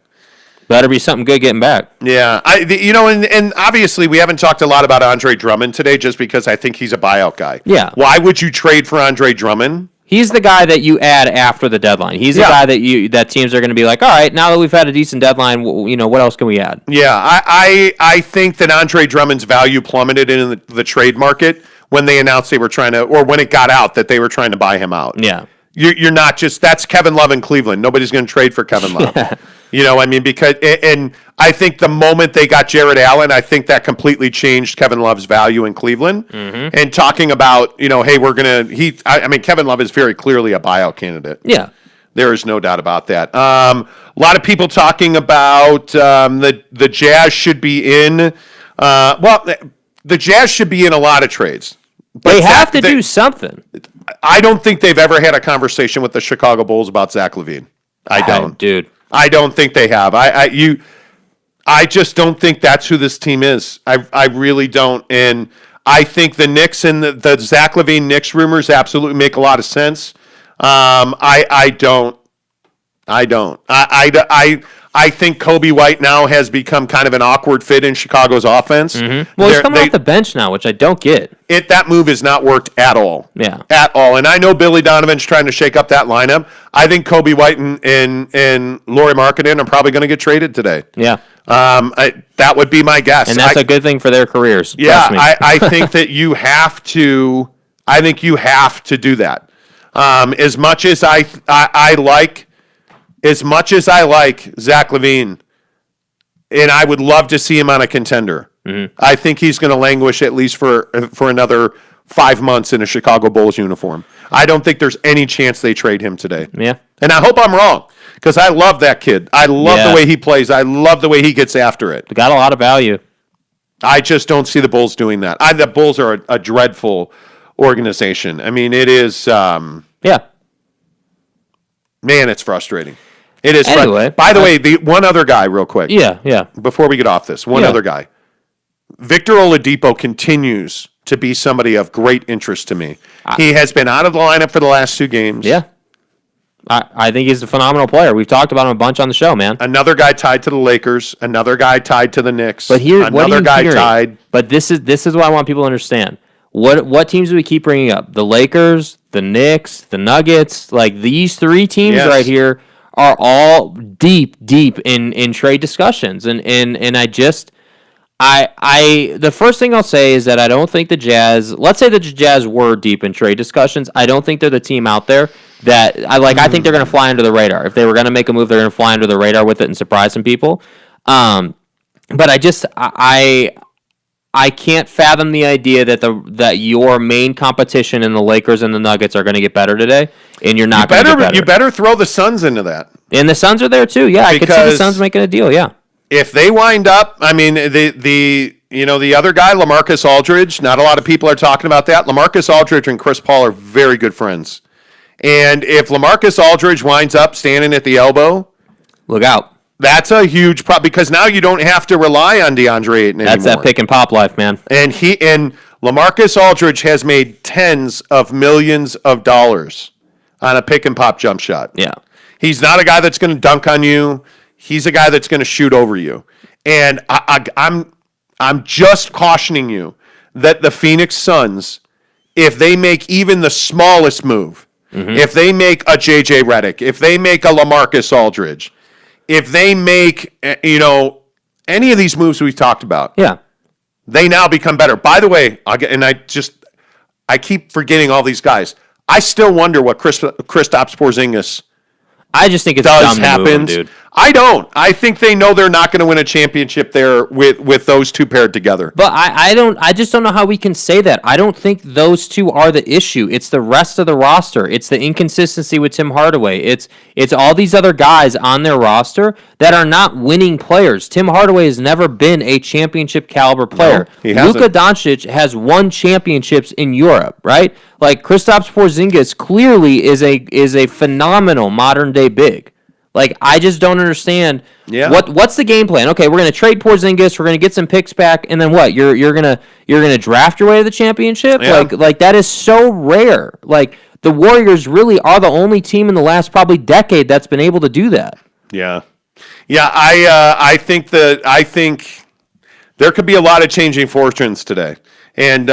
Better be something good getting back. Yeah, and obviously we haven't talked a lot about Andre Drummond today, just because I think he's a buyout guy. Yeah. Why would you trade for Andre Drummond? He's the guy that you add after the deadline. He's the guy that teams are going to be like, all right, now that we've had a decent deadline, what else can we add? Yeah, I think that Andre Drummond's value plummeted in the trade market when they announced they were trying to, or when it got out that they were trying to buy him out. Yeah. You're not just, that's Kevin Love in Cleveland. Nobody's going to trade for Kevin Love. Because, and I think the moment they got Jared Allen, I think that completely changed Kevin Love's value in Cleveland. Mm-hmm. And talking about, hey, Kevin Love is very clearly a buyout candidate. Yeah. There is no doubt about that. A lot of people talking about the Jazz should be in, the Jazz should be in a lot of trades. But they have to do something. I don't think they've ever had a conversation with the Chicago Bulls about Zach LaVine. I don't. Dude. I don't think they have. I just don't think that's who this team is. I really don't. And I think the Knicks and the Zach LaVine Knicks rumors absolutely make a lot of sense. I don't. I think Kobe White now has become kind of an awkward fit in Chicago's offense. Mm-hmm. Well, he's coming off the bench now, which I don't get. that move has not worked at all. Yeah. At all. And I know Billy Donovan's trying to shake up that lineup. I think Kobe White and Lauri Markkanen are probably going to get traded today. Yeah. That would be my guess. And that's a good thing for their careers. Yeah, Trust me. I think that you have to. I think you have to do that. As much as I like Zach LaVine, and I would love to see him on a contender. Mm-hmm. I think he's going to languish at least for another 5 months in a Chicago Bulls uniform. I don't think there's any chance they trade him today. Yeah. And I hope I'm wrong because I love that kid. I love the way he plays. I love the way he gets after it. Got a lot of value. I just don't see the Bulls doing that. The Bulls are a dreadful organization. I mean, it is. Man, it's frustrating. It is. Anyway, by the way, the one other guy, real quick. Yeah. Before we get off this, one other guy. Victor Oladipo continues to be somebody of great interest to me. He has been out of the lineup for the last 2 games. Yeah. I think he's a phenomenal player. We've talked about him a bunch on the show, man. Another guy tied to the Lakers. Another guy tied to the Knicks. But here, another guy tied. But this is what I want people to understand. What teams do we keep bringing up? The Lakers, the Knicks, the Nuggets. Like these 3 teams right here are all deep in trade discussions, and I just. The first thing I'll say is that I don't think the Jazz, let's say the Jazz were deep in trade discussions, I don't think they're the team out there that, I think they're going to fly under the radar. If they were going to make a move, they're going to fly under the radar with it and surprise some people. But I can't fathom the idea that your main competition in the Lakers and the Nuggets are going to get better today, and you're not going to get better. You better throw the Suns into that. And the Suns are there too, yeah. I could see the Suns making a deal, yeah. If they wind up, I mean, the other guy, LaMarcus Aldridge, not a lot of people are talking about that. LaMarcus Aldridge and Chris Paul are very good friends. And if LaMarcus Aldridge winds up standing at the elbow, look out. That's a huge problem because now you don't have to rely on DeAndre Ayton anymore. That's that pick and pop life, man. And LaMarcus Aldridge has made tens of millions of dollars on a pick and pop jump shot. Yeah. He's not a guy that's going to dunk on you. He's a guy that's going to shoot over you. And I'm just cautioning you that the Phoenix Suns, if they make even the smallest move, if they make a J.J. Redick, if they make a LaMarcus Aldridge, if they make, any of these moves we've talked about, they now become better. By the way, I keep forgetting all these guys. I still wonder what Kristaps Porzingis I just think it's does dumb happen, to move him, dude. I don't. I think they know they're not going to win a championship there with those two paired together. But I just don't know how we can say that. I don't think those two are the issue. It's the rest of the roster. It's the inconsistency with Tim Hardaway. It's all these other guys on their roster that are not winning players. Tim Hardaway has never been a championship caliber player. No, he hasn't. Luka Doncic has won championships in Europe, right? Like Kristaps Porzingis clearly is a phenomenal modern day big. Like, I just don't understand what's the game plan. Okay, we're gonna trade Porzingis, we're gonna get some picks back, and then what? You're gonna draft your way to the championship? Yeah. Like that is so rare. Like the Warriors really are the only team in the last probably decade that's been able to do that. Yeah. I think there could be a lot of changing fortunes today, and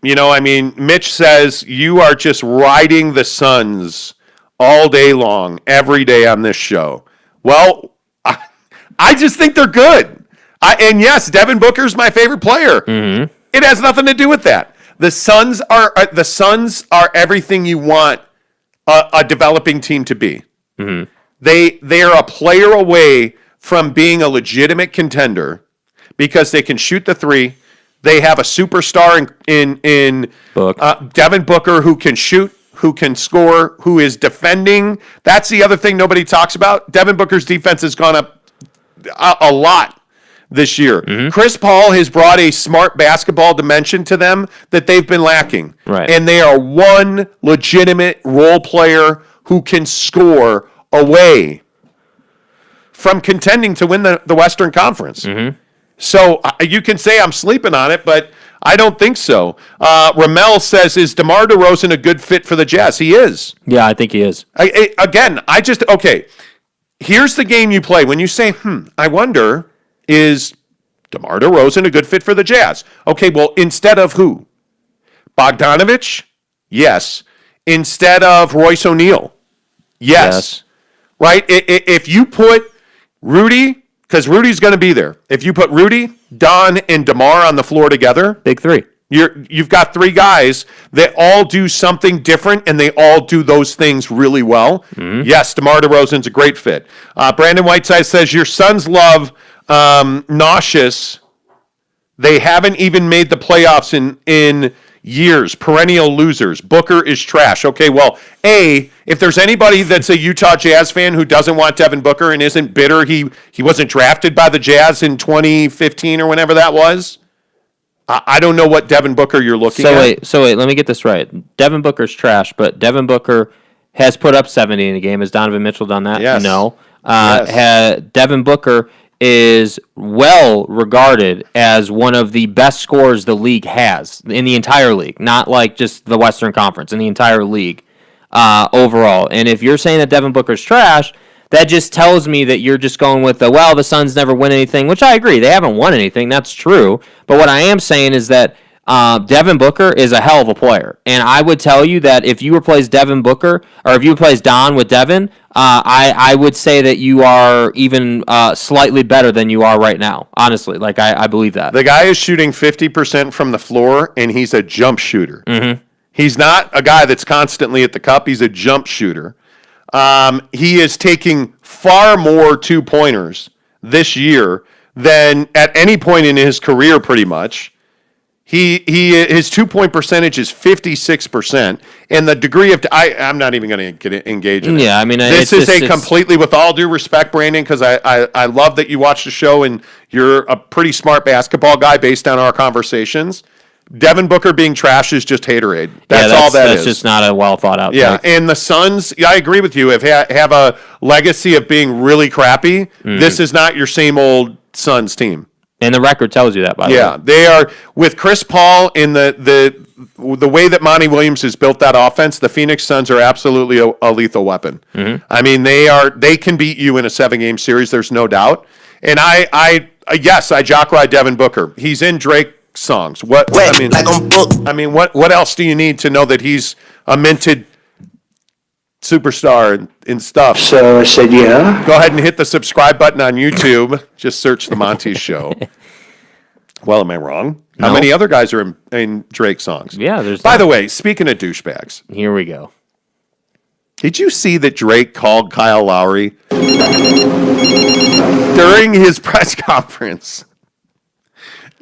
Mitch says you are just riding the Suns all day long, every day on this show. Well, I just think they're good. And yes, Devin Booker's my favorite player. Mm-hmm. It has nothing to do with that. The Suns are everything you want a developing team to be. Mm-hmm. They are a player away from being a legitimate contender because they can shoot the three. They have a superstar in Devin Booker who can shoot, who can score, who is defending. That's the other thing nobody talks about. Devin Booker's defense has gone up a lot this year. Mm-hmm. Chris Paul has brought a smart basketball dimension to them that they've been lacking. Right. And they are one legitimate role player who can score away from contending to win the Western Conference. Mm-hmm. So you can say I'm sleeping on it, but I don't think so. Ramel says, is DeMar DeRozan a good fit for the Jazz? He is. Yeah, I think he is. Okay, here's the game you play. When you say, I wonder, is DeMar DeRozan a good fit for the Jazz? Okay, well, instead of who? Bogdanovich? Yes. Instead of Royce O'Neal? Yes. Right? If you put Rudy, because Rudy's going to be there. If you put Rudy, Don, and DeMar on the floor together, Big three. you've got three guys that all do something different, and they all do those things really well. Yes, DeMar DeRozan's a great fit. Brandon Whiteside says, your Suns love nauseous. They haven't even made the playoffs in years. Perennial losers. Booker is trash. Okay, well, if there's anybody that's a Utah Jazz fan who doesn't want Devin Booker and isn't bitter he wasn't drafted by the Jazz in 2015 or whenever that was, I don't know what Devin Booker you're looking at. So wait, let me get this right. Devin Booker's trash, but Devin Booker has put up 70 in a game. Has Donovan Mitchell done that? Yes. No. Yes. Devin Booker is well regarded as one of the best scorers the league has in the entire league, not like just the Western Conference, in the entire league overall. And if you're saying that Devin Booker's trash, that just tells me that you're just going with the Suns never win anything, which I agree. They haven't won anything. That's true. But what I am saying is that Devin Booker is a hell of a player. And I would tell you that if you replace Devin Booker, or if you replace Don with Devin, I would say that you are even slightly better than you are right now. Honestly, I believe that. The guy is shooting 50% from the floor, and he's a jump shooter. Mm-hmm. He's not a guy that's constantly at the cup. He's a jump shooter. He is taking far more two-pointers this year than at any point in his career, pretty much. His 2-point percentage is 56%, and the degree of I'm not even going to engage in it. Yeah, I mean, this is completely, with all due respect, Brandon, because I love that you watch the show and you're a pretty smart basketball guy based on our conversations. Devin Booker being trash is just haterade. That's all that is. That's just not a well thought out. Yeah, take. And the Suns, I agree with you. Have a legacy of being really crappy. This is not your same old Suns team. And the record tells you that, by the way. Yeah, they are, with Chris Paul and the way that Monty Williams has built that offense, the Phoenix Suns are absolutely a lethal weapon. I mean, they can beat you in a 7-game series, there's no doubt. And I jock ride Devin Booker. He's in Drake songs. What else do you need to know that he's a minted superstar and stuff? So I said, yeah. Go ahead and hit the subscribe button on YouTube. Just search The Monty Show. Well, am I wrong? How many other guys are in Drake songs? Yeah, there's. By the way, speaking of douchebags, here we go. Did you see that Drake called Kyle Lowry during his press conference?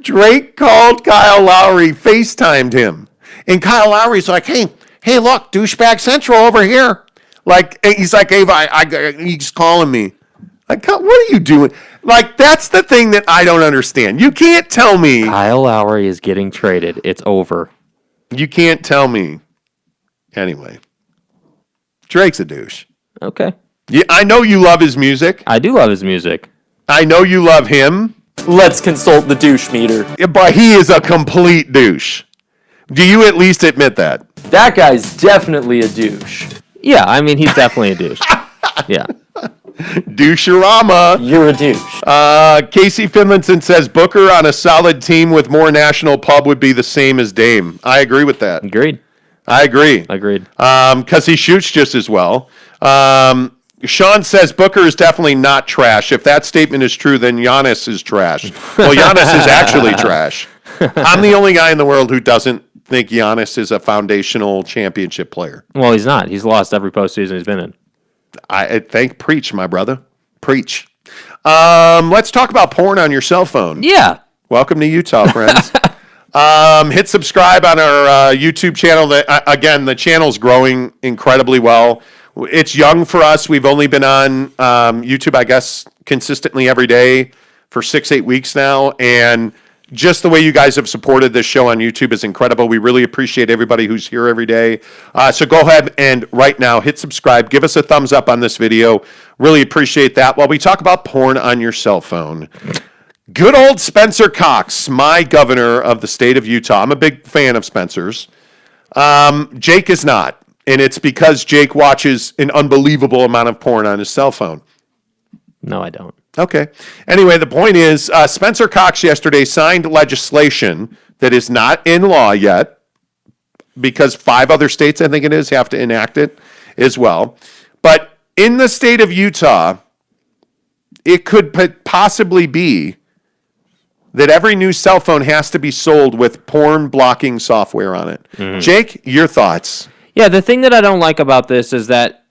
Drake called Kyle Lowry, FaceTimed him. And Kyle Lowry's like, hey, look, douchebag central over here. Like, he's like, hey, he's calling me. Like, what are you doing? Like, that's the thing that I don't understand. You can't tell me. Kyle Lowry is getting traded. It's over. You can't tell me. Anyway, Drake's a douche. Okay. Yeah, I know you love his music. I do love his music. I know you love him. Let's consult the douche meter. But he is a complete douche. Do you at least admit that? That guy's definitely a douche. Yeah, I mean, he's definitely a douche. Yeah. Doucherama. You're a douche. Casey Finlinson says Booker on a solid team with more national pub would be the same as Dame. I agree with that. Agreed. I agree. Agreed. Because he shoots just as well. Sean says Booker is definitely not trash. If that statement is true, then Giannis is trash. Well, Giannis is actually trash. I'm the only guy in the world who doesn't think Giannis is a foundational championship player. Well, he's not. He's lost every postseason he's been in. I think preach, my brother. Preach. Let's talk about porn on your cell phone. Yeah. Welcome to Utah, friends. Hit subscribe on our YouTube channel. Again, the channel's growing incredibly well. It's young for us. We've only been on YouTube, I guess, consistently every day for 6-8 weeks now. And just the way you guys have supported this show on YouTube is incredible. We really appreciate everybody who's here every day. So go ahead and right now hit subscribe. Give us a thumbs up on this video. Really appreciate that. While we talk about porn on your cell phone, good old Spencer Cox, my governor of the state of Utah. I'm a big fan of Spencer's. Jake is not. And it's because Jake watches an unbelievable amount of porn on his cell phone. No, I don't. Okay. Anyway, the point is, Spencer Cox yesterday signed legislation that is not in law yet, because 5 other states, I think it is, have to enact it as well. But in the state of Utah, it could possibly be that every new cell phone has to be sold with porn blocking software on it. Jake, your thoughts? Yeah, the thing that I don't like about this is that,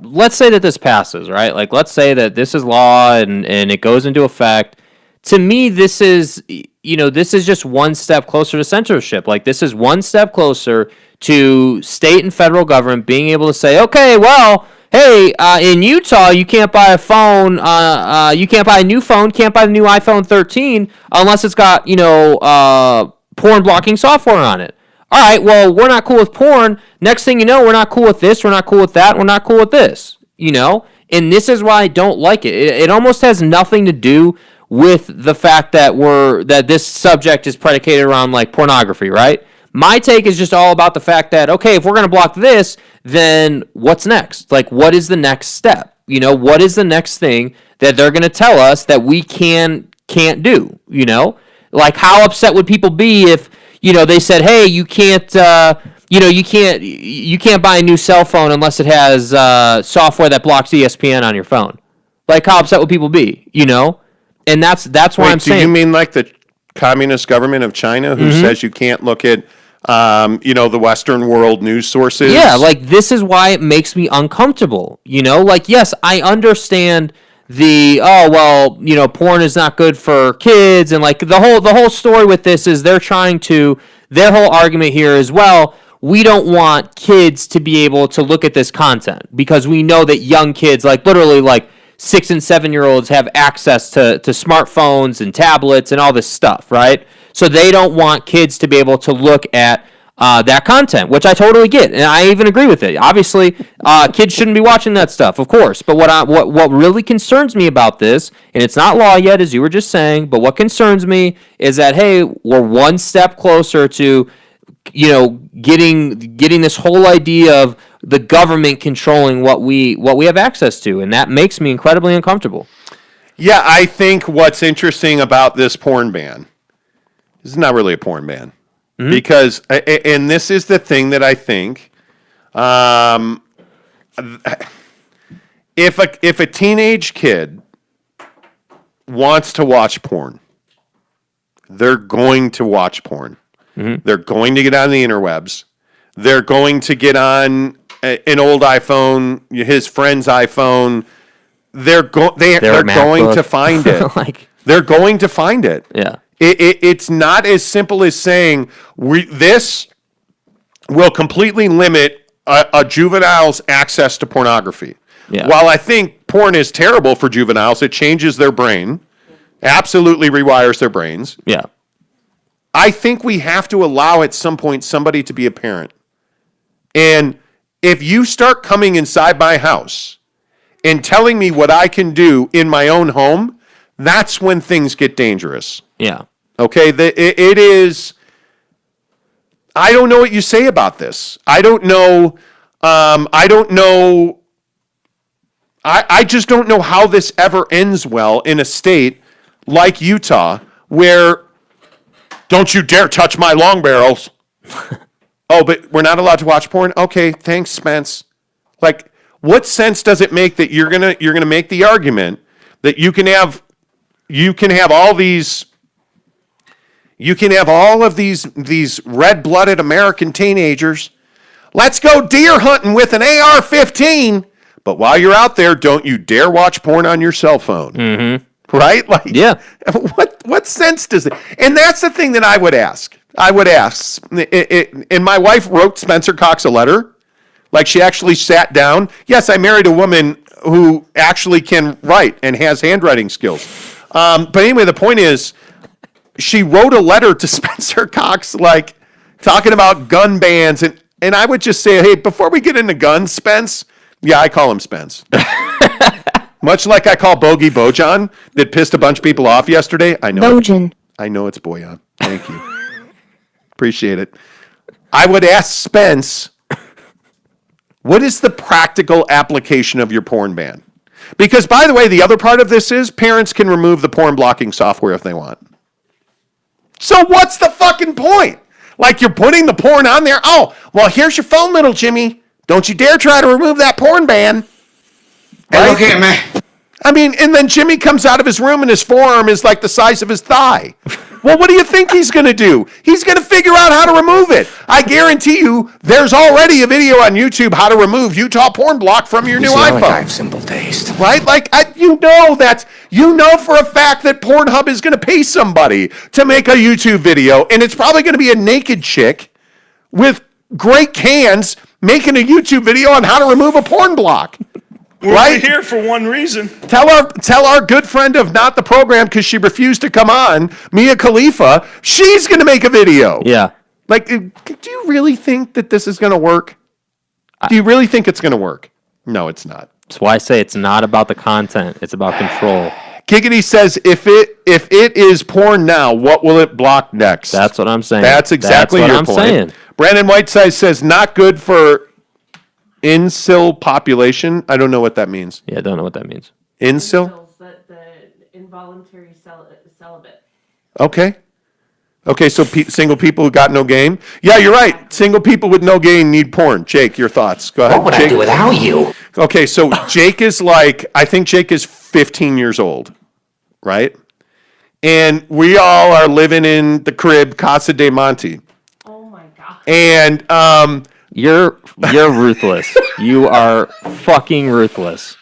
let's say that this passes, right? Like, let's say that this is law and it goes into effect. To me, this is just one step closer to censorship. Like, this is one step closer to state and federal government being able to say, okay, well, hey, in Utah, you can't buy a phone, you can't buy a new phone, can't buy the new iPhone 13 unless it's got, porn blocking software on it. All right, well, we're not cool with porn. Next thing you know, we're not cool with this, we're not cool with that, we're not cool with this, And this is why I don't like it. It almost has nothing to do with the fact that this subject is predicated around, like, pornography, right? My take is just all about the fact that, okay, if we're going to block this, then what's next? Like, what is the next step? What is the next thing that they're going to tell us that we can't do? Like, how upset would people be if, they said, hey, you can't buy a new cell phone unless it has software that blocks ESPN on your phone. Like, how upset would people be? And that's why I'm saying. Do you mean like the communist government of China who says you can't look at the Western world news sources? Yeah, like, this is why it makes me uncomfortable. Like, yes, I understand porn is not good for kids, and, like, the whole story with this is their whole argument here is, well, we don't want kids to be able to look at this content because we know that young kids, like, literally, like, 6 and 7-year-olds have access to smartphones and tablets and all this stuff, right? So they don't want kids to be able to look at that content, which I totally get, and I even agree with it. Obviously, kids shouldn't be watching that stuff, of course. But what really concerns me about this, and it's not law yet, as you were just saying, but what concerns me is that, hey, we're one step closer to, getting this whole idea of the government controlling what we have access to, and that makes me incredibly uncomfortable. Yeah, I think what's interesting about this porn ban, this is not really a porn ban, because, and this is the thing that I think, if a teenage kid wants to watch porn, they're going to watch porn. They're going to get on the interwebs. They're going to get on an old iPhone, his friend's iPhone. They're going to find it. They're going to find it. Yeah. It's not as simple as saying this will completely limit a juvenile's access to pornography. Yeah. While I think porn is terrible for juveniles, it changes their brain, absolutely rewires their brains. Yeah. I think we have to allow at some point somebody to be a parent. And if you start coming inside my house and telling me what I can do in my own home, that's when things get dangerous. Yeah. Okay? It is... I don't know what you say about this. I don't know... I just don't know how this ever ends well in a state like Utah where... Don't you dare touch my long barrels. Oh, but we're not allowed to watch porn? Okay, thanks, Spence. Like, what sense does it make that you're gonna make the argument that you can have all of these red-blooded American teenagers. Let's go deer hunting with an AR-15. But while you're out there, don't you dare watch porn on your cell phone. Mm-hmm. Right? Like, yeah. What sense does it? And that's the thing that I would ask. And my wife wrote Spencer Cox a letter. Like, she actually sat down. Yes, I married a woman who actually can write and has handwriting skills. But anyway, the point is, she wrote a letter to Spencer Cox, like, talking about gun bans. And I would just say, hey, before we get into guns, Spence, yeah, I call him Spence. Much like I call Bogey Bojan that pissed a bunch of people off yesterday. I know. Bojan. I know it's Bojan. Thank you. Appreciate it. I would ask Spence, what is the practical application of your porn ban? Because, by the way, the other part of this is parents can remove the porn blocking software if they want. So what's the fucking point? Like you're putting the porn on there. Oh, well, here's your phone, little Jimmy. Don't you dare try to remove that porn ban. Hey, look at me. I mean, and then Jimmy comes out of his room and his forearm is like the size of his thigh. Well, what do you think he's going to do? He's going to figure out how to remove it. I guarantee you there's already a video on YouTube how to remove Utah porn block from your new iPhone. I have simple taste. Right? Like, you know for a fact that Pornhub is going to pay somebody to make a YouTube video, and it's probably going to be a naked chick with great cans making a YouTube video on how to remove a porn block. We're right? here for one reason. Tell our good friend of Not the Program, because she refused to come on, Mia Khalifa, she's going to make a video. Yeah. Like, do you really think that this is going to work? Do you really think it's going to work? No, it's not. That's why I say it's not about the content. It's about control. Giggity says, if it is porn now, what will it block next? That's what I'm saying. That's exactly That's what your I'm point. saying. Brandon Whiteside says, not good for incel population. I don't know what that means. Yeah, I don't know what that means. Incel? The involuntary celibate. Okay, so single people who got no game? Yeah, you're right. Single people with no game need porn. Jake, your thoughts. Go ahead. What would Jake. I do without you? Okay, so Jake is I think Jake is 15 years old, right? And we all are living in the crib, Casa de Monte. Oh my God. And You're ruthless. You are fucking ruthless.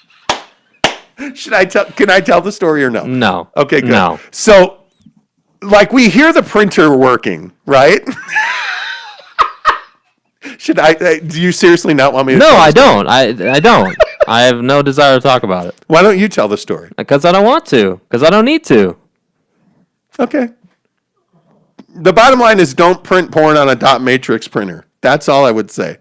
can I tell the story or no? No. Okay, good. No. So, we hear the printer working, right? Do you seriously not want me to No, tell I the story? don't. I don't. I have no desire to talk about it. Why don't you tell the story? Because I don't want to. Because I don't need to. Okay. The bottom line is don't print porn on a dot matrix printer. That's all I would say.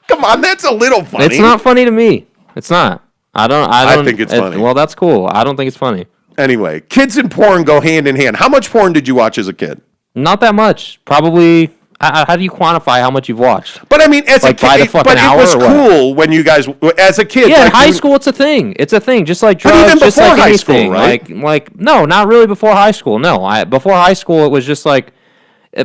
Come on, that's a little funny. It's not funny to me. It's not. I don't think it's funny. Well, that's cool. I don't think it's funny. Anyway, kids and porn go hand in hand. How much porn did you watch as a kid? Not that much. Probably. How do you quantify how much you've watched? But I mean, as Like a by the kid, fucking but it hour was or what? cool when you guys, as a kid. Yeah, in like, high you- school, it's a thing. It's a thing, just like But drugs, even just before like high school, anything. right? Like, no, not really before high school. No, before high school, it was just like.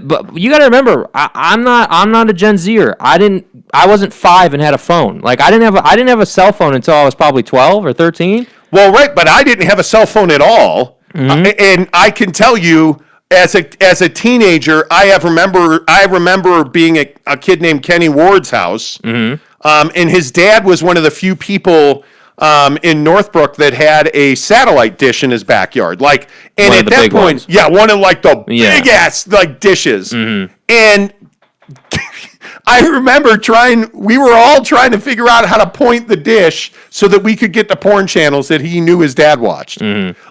But you got to remember, I'm not a Gen Zer. I wasn't 5 and had a phone. Like I didn't have a cell phone until I was probably 12 or 13. Well, right, but I didn't have a cell phone at all, and I can tell you, as a teenager, I remember being a kid named Kenny Ward's house, and his dad was one of the few people in Northbrook that had a satellite dish in his backyard. Like, and One of at the that big point, ones. yeah, one of like the Yeah. big ass like dishes, and. I remember we were all trying to figure out how to point the dish so that we could get the porn channels that he knew his dad watched.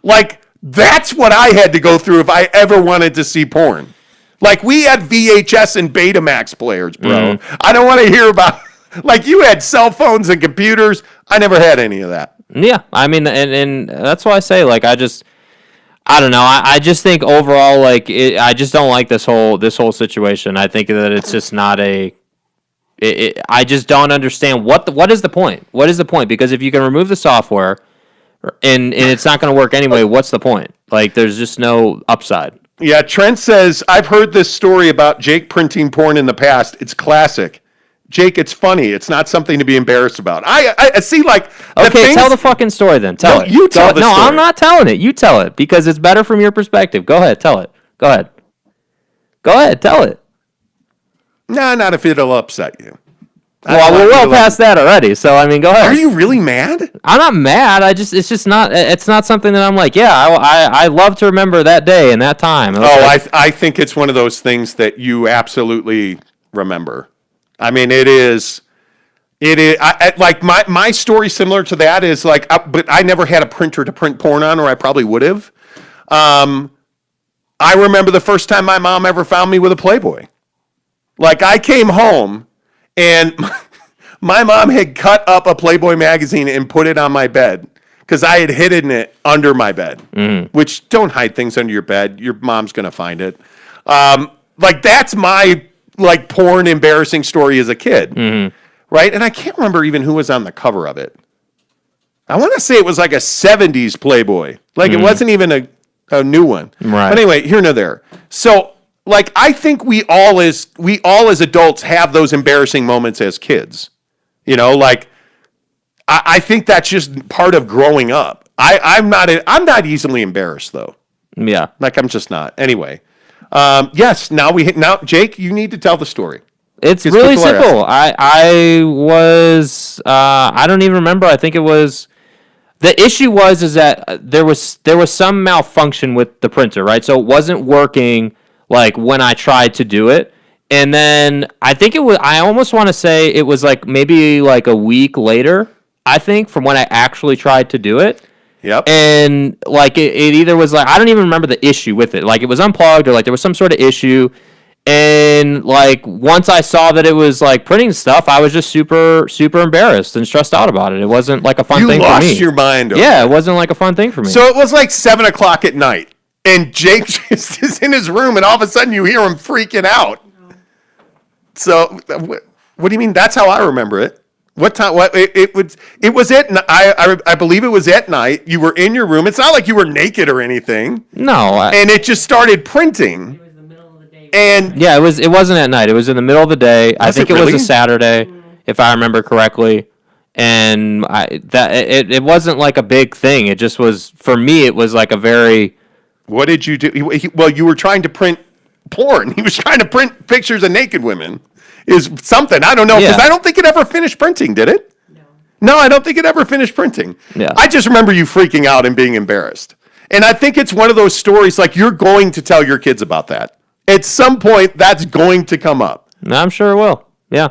Like, that's what I had to go through if I ever wanted to see porn. Like, we had VHS and Betamax players, bro. I don't want to hear about, like, you had cell phones and computers. I never had any of that. Yeah, I mean, and that's why I say, like, I don't know. I just think overall, like, I just don't like this whole situation. I think that it's just not I just don't understand what is the point? What is the point? Because if you can remove the software and it's not going to work anyway, what's the point? Like, there's just no upside. Yeah, Trent says, I've heard this story about Jake printing porn in the past. It's classic. Jake, it's funny. It's not something to be embarrassed about. I see, like, Okay, tell the fucking story then. Tell it. You tell the No, story. I'm not telling it. You tell it because it's better from your perspective. Go ahead, tell it. Go ahead, tell it. Nah, not if it'll upset you. Well, we're well past that already. So I mean, go ahead. Are you really mad? I'm not mad. It's not something that I'm like, yeah, I love to remember that day and that time. I think it's one of those things that you absolutely remember. I mean, it is. Like my story similar to that is like, but I never had a printer to print porn on, or I probably would have. I remember the first time my mom ever found me with a Playboy. Like, I came home and my mom had cut up a Playboy magazine and put it on my bed because I had hidden it under my bed. Which, don't hide things under your bed. Your mom's gonna find it. Like, that's my like porn embarrassing story as a kid, right? And I can't remember even who was on the cover of it. I want to say it was like a 70s Playboy. Like, it wasn't even a new one. Right. But anyway, here nor there. So, like, I think we all as adults have those embarrassing moments as kids. You know, like, I think that's just part of growing up. I'm not easily embarrassed though. Yeah. Like, I'm just not. Anyway, yes. Now Jake, you need to tell the story. It's really simple. I don't even remember. I think it was. The issue is that there was some malfunction with the printer, right? So it wasn't working like when I tried to do it. And then I think I almost want to say it was like maybe like a week later, I think, from when I actually tried to do it. Yep. And like it either was like, I don't even remember the issue with it. Like it was unplugged or like there was some sort of issue. And like once I saw that it was like printing stuff, I was just super, super embarrassed and stressed out about it. It wasn't like a fun thing for me. You lost your mind. Yeah, it wasn't like a fun thing for me. So it was like 7:00 at night, and Jake just is in his room, and all of a sudden you hear him freaking out. So what do you mean? That's how I remember it. What time? What it was at? I believe it was at night. You were in your room. It's not like you were naked or anything. No. And it just started printing. And yeah, it wasn't at night. It was in the middle of the day. I think it was a Saturday, if I remember correctly. And it wasn't like a big thing. It just was, for me, it was like a very. What did you do? Well, you were trying to print porn. He was trying to print pictures of naked women. Is something. I don't know, because I don't think it ever finished printing, did it? No, I don't think it ever finished printing. Yeah. I just remember you freaking out and being embarrassed. And I think it's one of those stories, like, you're going to tell your kids about that. At some point, that's going to come up. I'm sure it will. Yeah.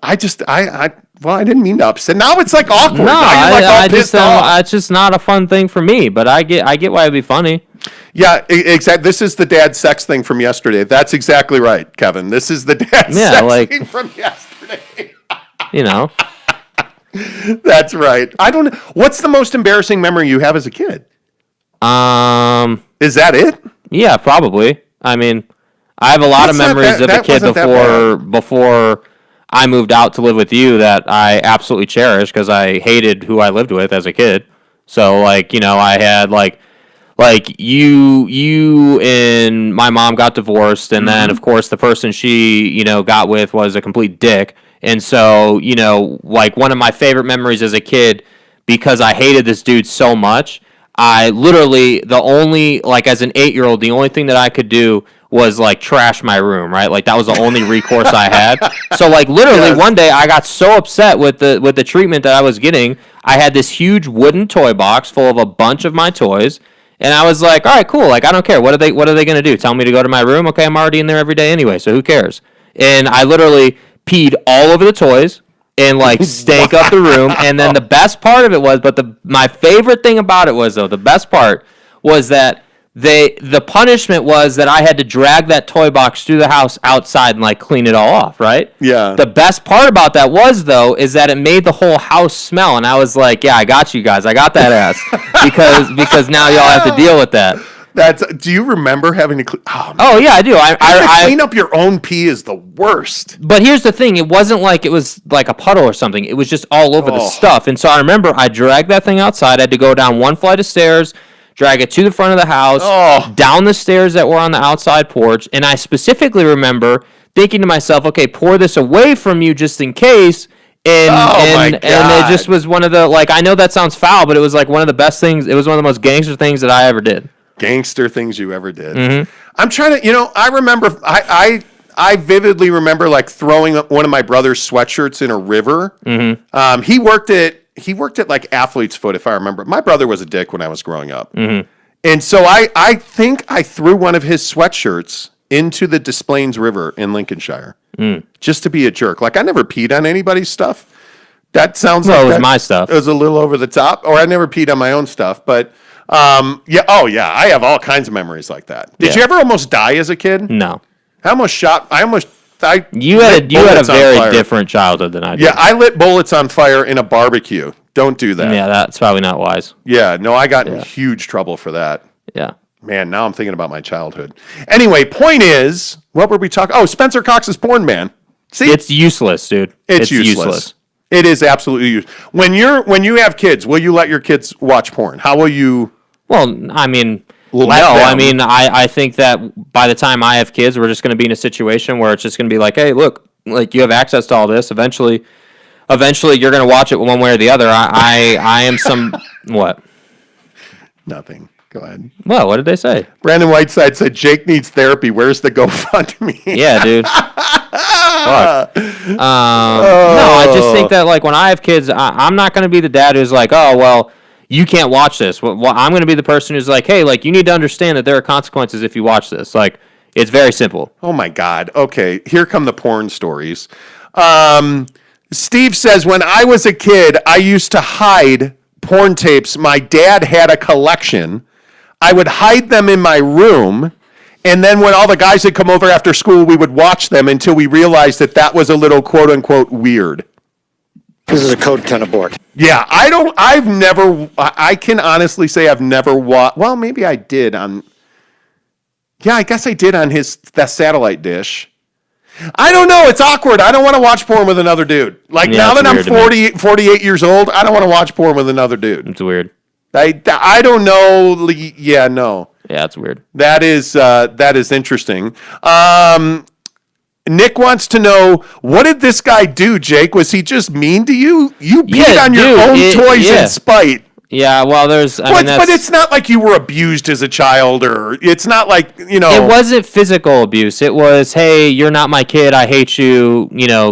I didn't mean to upset. Now it's like awkward. No, now you're like all pissed off. it's just not a fun thing for me, but I get why it'd be funny. Yeah, exactly. This is the dad sex thing from yesterday. That's exactly right, Kevin. This is the dad sex thing from yesterday. You know. That's right. I don't know. What's the most embarrassing memory you have as a kid? Is that it? Yeah, probably. I mean, I have a lot of memories of a kid before I moved out to live with you that I absolutely cherish because I hated who I lived with as a kid. So, like, you know, I had like you and my mom got divorced, and then of course the person she, you know, got with was a complete dick. And so, you know, like one of my favorite memories as a kid, because I hated this dude so much, I literally, as an 8-year-old, the only thing that I could do was like trash my room, right? Like that was the only recourse I had. So like literally one day I got so upset with the treatment that I was getting. I had this huge wooden toy box full of a bunch of my toys, and I was like, all right, cool. Like I don't care. What are they going to do? Tell me to go to my room? Okay, I'm already in there every day anyway, so who cares? And I literally peed all over the toys and like stank up the room. And then the best part of it was, my favorite thing about it was, though, the best part was that the punishment was that I had to drag that toy box through the house outside and like clean it all off, right? Yeah. The best part about that was, though, is that it made the whole house smell, and I was like, yeah, I got you guys. I got that ass because now y'all have to deal with that. Do you remember having to clean? Oh yeah, I do. I clean up your own pee is the worst. But here's the thing: it wasn't like it was like a puddle or something. It was just all over the stuff. And so I remember I dragged that thing outside. I had to go down one flight of stairs, drag it to the front of the house, down the stairs that were on the outside porch. And I specifically remember thinking to myself, "Okay, pour this away from you just in case." And it just was one of the, like, I know that sounds foul, but it was like one of the best things. It was one of the most gangster things that I ever did. Gangster things you ever did. Mm-hmm. I'm trying to, I remember, I vividly remember like throwing one of my brother's sweatshirts in a river. Mm-hmm. He worked at like Athlete's Foot, if I remember. My brother was a dick when I was growing up. Mm-hmm. And so I think I threw one of his sweatshirts into the Des Plaines River in Lincolnshire just to be a jerk. Like I never peed on anybody's stuff. That sounds like it was my stuff. It was a little over the top. Or I never peed on my own stuff, but I have all kinds of memories like that. Did you ever almost die as a kid? No. You had a very different childhood than I did. Yeah, I lit bullets on fire in a barbecue. Don't do that. Yeah, that's probably not wise. Yeah, no, I got in huge trouble for that. Yeah. Man, now I'm thinking about my childhood. Anyway, point is, what were we talking? Oh, Spencer Cox's porn, man. See? It's useless, dude. It's useless. It is absolutely useless. When you have kids, will you let your kids watch porn? How will you? Well, I mean, I mean, I think that by the time I have kids, we're just going to be in a situation where it's just going to be like, hey, look, like you have access to all this. Eventually you're going to watch it one way or the other. I am some what? Nothing. Go ahead. Well, what did they say? Brandon Whiteside said Jake needs therapy. Where's the GoFundMe? Yeah, dude. Fuck. No, I just think that like when I have kids, I'm not going to be the dad who's like, oh, well, you can't watch this. Well, I'm going to be the person who's like, hey, like you need to understand that there are consequences if you watch this. Like it's very simple. Oh my God. Okay, here come the porn stories. Steve says, when I was a kid, I used to hide porn tapes. My dad had a collection. I would hide them in my room, and then when all the guys had come over after school, we would watch them until we realized that was a little quote-unquote weird. This is a code 10 abort. Yeah, I can honestly say I've never watched, well, maybe I did on, yeah, I guess I did on that satellite dish. I don't know, it's awkward. I don't want to watch porn with another dude. Like, now that I'm 48 years old, I don't want to watch porn with another dude. It's weird. I don't know. Yeah, no. Yeah, it's weird. That is interesting. Nick wants to know, what did this guy do, Jake? Was he just mean to you? You peed on your own toys in spite. Yeah, well, but it's not like you were abused as a child, or it's not like, It wasn't physical abuse. It was, hey, you're not my kid. I hate you.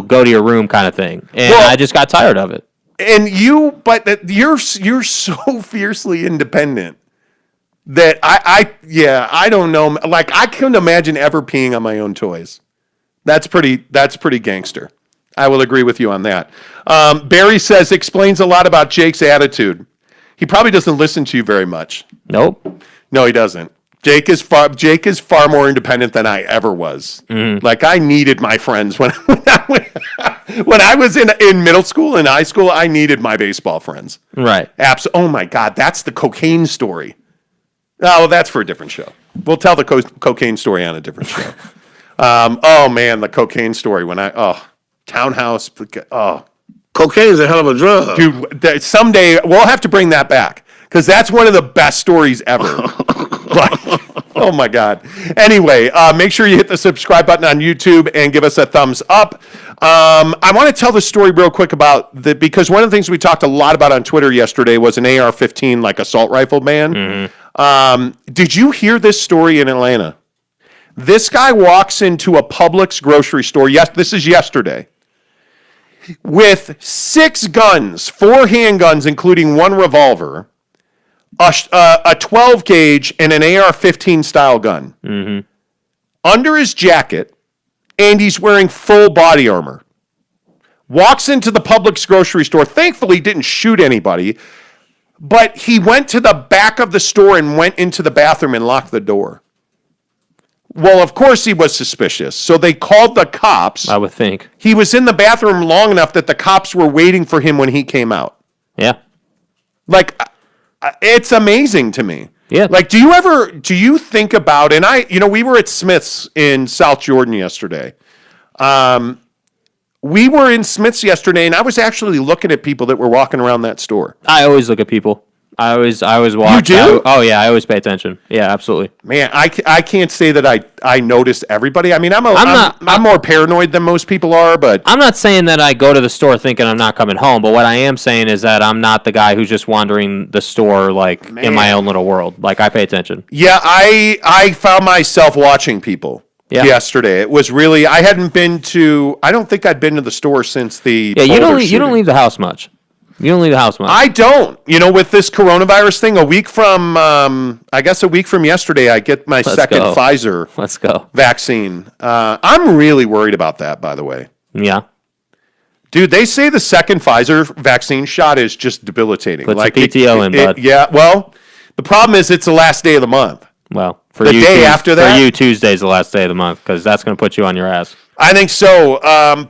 Go to your room kind of thing. And I just got tired of it. And you're so fiercely independent that I don't know. Like, I couldn't imagine ever peeing on my own toys. That's pretty gangster. I will agree with you on that. Barry says, explains a lot about Jake's attitude. He probably doesn't listen to you very much. Nope. No, he doesn't. Jake is far more independent than I ever was. Mm-hmm. Like, I needed my friends when I was in middle school and high school. I needed my baseball friends. Right. Oh my God, that's the cocaine story. Oh, well, that's for a different show. We'll tell the cocaine story on a different show. Oh man, the cocaine story townhouse. Oh, cocaine is a hell of a drug, dude. Someday we'll have to bring that back because that's one of the best stories ever. Oh my God. Anyway, make sure you hit the subscribe button on YouTube and give us a thumbs up. I want to tell the story real quick because one of the things we talked a lot about on Twitter yesterday was an AR-15 like assault rifle ban. Mm-hmm. Did you hear this story in Atlanta? This guy walks into a Publix grocery store. Yes, this is yesterday. With 6 guns, 4 handguns, including 1 revolver, a 12 gauge, and an AR-15 style gun. Mm-hmm. Under his jacket, and he's wearing full body armor. Walks into the Publix grocery store. Thankfully, didn't shoot anybody, but he went to the back of the store and went into the bathroom and locked the door. Well, of course he was suspicious, so they called the cops. I would think. He was in the bathroom long enough that the cops were waiting for him when he came out. Yeah. Like, it's amazing to me. Yeah. Like, do you think about, and we were at Smith's in South Jordan yesterday. We were in Smith's yesterday, and I was actually looking at people that were walking around that store. I always look at people. I always watch. You do? I always pay attention. Yeah, absolutely. Man, I can't say that I notice everybody. I mean, I'm more paranoid than most people are, but I'm not saying that I go to the store thinking I'm not coming home, but what I am saying is that I'm not the guy who's just wandering the store like in my own little world. Like, I pay attention. Yeah, I found myself watching people yesterday. It was really, I don't think I'd been to the store since the you don't leave the house much. You don't leave the house much. I don't. With this coronavirus thing, a week from yesterday, I get my second Pfizer vaccine. I'm really worried about that, by the way. Yeah. Dude, they say the second Pfizer vaccine shot is just debilitating. Puts like the PTO in, bud. Yeah, well, the problem is it's the last day of the month. Well, for you, Tuesday's the last day of the month because that's going to put you on your ass. I think so,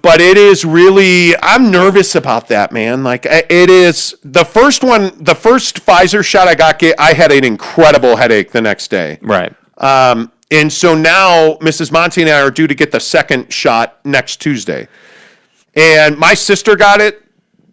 but it is really, I'm nervous about that, man. Like, it is, the first Pfizer shot I got, I had an incredible headache the next day. Right. And so now Mrs. Monty and I are due to get the second shot next Tuesday. And my sister got it.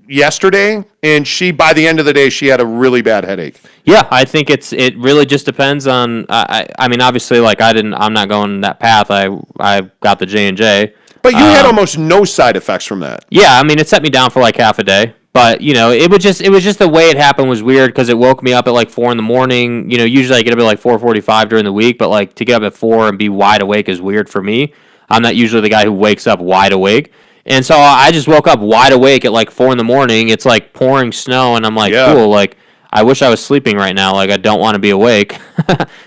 yesterday, and by the end of the day, she had a really bad headache. Yeah, I think it really just depends on. I mean, obviously, like I'm not going that path. I got the J&J. But you had almost no side effects from that. Yeah, I mean, it set me down for like half a day. But it was just the way it happened was weird because it woke me up at like 4 a.m. Usually I get up at like 4:45 during the week, but like to get up at 4 and be wide awake is weird for me. I'm not usually the guy who wakes up wide awake. And so I just woke up wide awake at like 4 a.m. It's like pouring snow, and I'm like, cool. Like, I wish I was sleeping right now. Like, I don't want to be awake,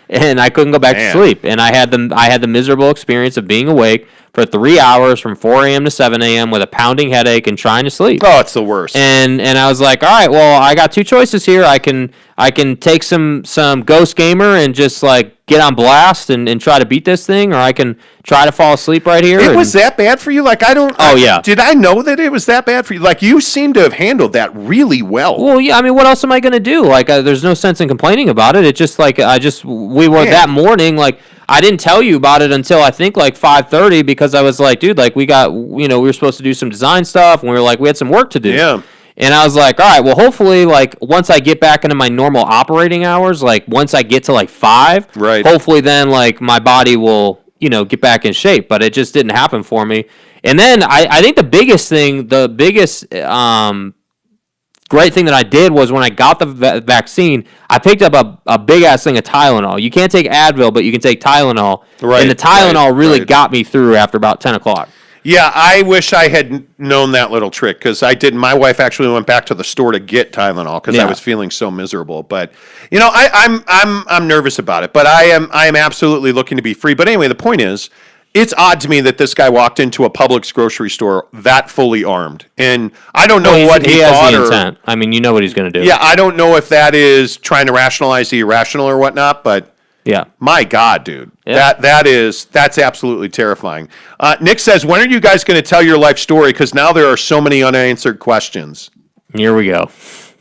and I couldn't go back to sleep. And I had the miserable experience of being awake for 3 hours from 4 a.m. to 7 a.m. with a pounding headache and trying to sleep. Oh, it's the worst. And I was like, all right, well, I got two choices here. I can take some Ghost Gamer and just like get on blast and try to beat this thing, or I can try to fall asleep right here. It was that bad for you? Like, yeah. Did I know that it was that bad for you? Like, you seem to have handled that really well. Well, yeah, I mean, what else am I going to do? Like, there's no sense in complaining about it. It's just like, we were that morning, like, I didn't tell you about it until I think like 5:30 because I was like, dude, like we were supposed to do some design stuff and we had some work to do. Yeah. And I was like, all right, well, hopefully, like, once I get back into my normal operating hours, like, once I get to, like, 5, right, hopefully then, like, my body will, get back in shape. But it just didn't happen for me. And then I think the biggest great thing that I did was when I got the vaccine, I picked up a big-ass thing of Tylenol. You can't take Advil, but you can take Tylenol. Right, and the Tylenol really got me through after about 10 o'clock. Yeah, I wish I had known that little trick because I didn't. My wife actually went back to the store to get Tylenol because I was feeling so miserable. But I'm nervous about it. But I am absolutely looking to be free. But anyway, the point is, it's odd to me that this guy walked into a Publix grocery store that fully armed, and I don't know what he thought. Has the intent. I mean, you know what he's going to do. Yeah, I don't know if that is trying to rationalize the irrational or whatnot, but. Yeah. My God, dude. Yeah. That's absolutely terrifying. Nick says, when are you guys going to tell your life story? Because now there are so many unanswered questions. Here we go.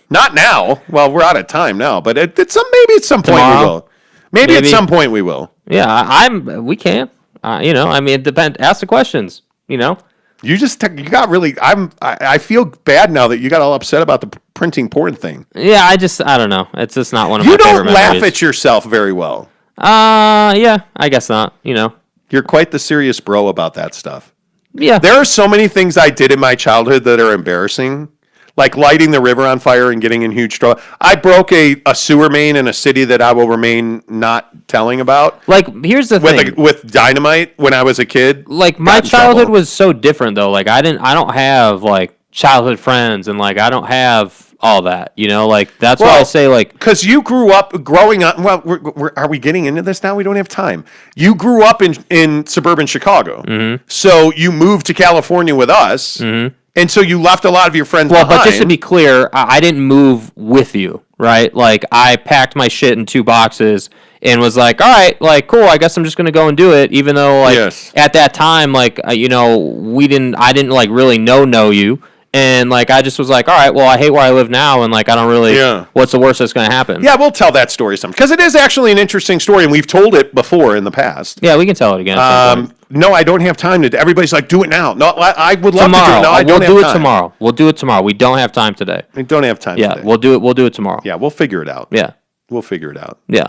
Not now. Well, we're out of time now, but maybe at some point we will. Maybe at some point we will. Yeah, we can. I mean, it depends. Ask the questions, You got really, I feel bad now that you got all upset about the printing porn thing. Yeah, I don't know. It's just not one of my favorite memories. You don't laugh at yourself very well. Yeah, I guess not, You're quite the serious bro about that stuff. Yeah. There are so many things I did in my childhood that are embarrassing. Like lighting the river on fire and getting in huge trouble. I broke a sewer main in a city that I will remain not telling about. Like, here's the thing. With dynamite when I was a kid. Like, my childhood was so different, though. Like, I don't have, like, childhood friends, and, like, I don't have all that, Like, that's why I say, like... Because you grew up growing up... Well, are we getting into this now? We don't have time. You grew up in suburban Chicago. Mm-hmm. So you moved to California with us. Mm-hmm. And so you left a lot of your friends behind. But just to be clear, I didn't move with you, right? Like, I packed my shit in 2 boxes and was like, all right, like, cool, I guess I'm just going to go and do it, even though, like, at that time, like, I didn't, like, really know you. And, like, I just was like, all right, well, I hate where I live now, and, like, I don't really, what's the worst that's going to happen? Yeah, we'll tell that story sometime. Because it is actually an interesting story, and we've told it before in the past. Yeah, we can tell it again at some point. No, I don't have time to. Everybody's like, do it now. No, I would love tomorrow. to do it. No, I don't have time. We'll do it tomorrow. We'll do it tomorrow. We don't have time today. We don't have time today. Yeah, we'll do it tomorrow. Yeah, we'll figure it out. Yeah. We'll figure it out. Yeah.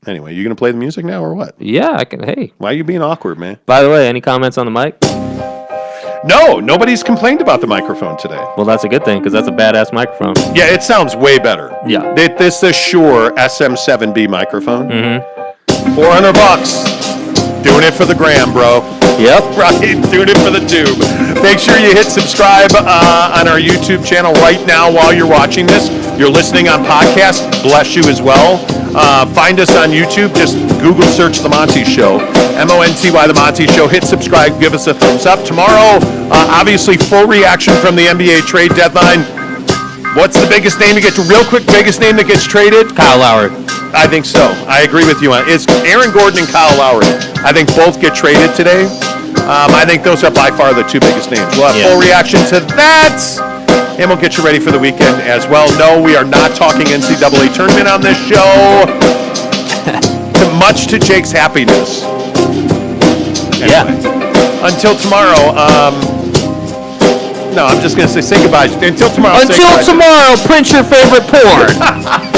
Anyway, you going to play the music now or what? Yeah, I can. Hey. Why are you being awkward, man? By the way, any comments on the mic? No, nobody's complained about the microphone today. Well, that's a good thing because that's a badass microphone. Yeah, it sounds way better. Yeah. This is Shure SM7B microphone. Mm-hmm. $400. Doing it for the gram, bro. Yep. Right, doing it for the tube. Make sure you hit subscribe on our YouTube channel right now while you're watching this. You're listening on podcast. Bless you as well. Find us on YouTube. Just Google search The Monty Show. MONTY The Monty Show. Hit subscribe. Give us a thumbs up. Tomorrow, obviously, full reaction from the NBA trade deadline. What's the biggest name to get to? Real quick, biggest name that gets traded? Kyle Lowry. I think so. I agree with you. It's Aaron Gordon and Kyle Lowry. I think both get traded today. I think those are by far the 2 biggest names. We'll have full reaction to that, and we'll get you ready for the weekend as well. No, we are not talking NCAA tournament on this show. Much to Jake's happiness. Anyway, until tomorrow, No, I'm just going to say goodbye. Until tomorrow. Until tomorrow, print your favorite porn.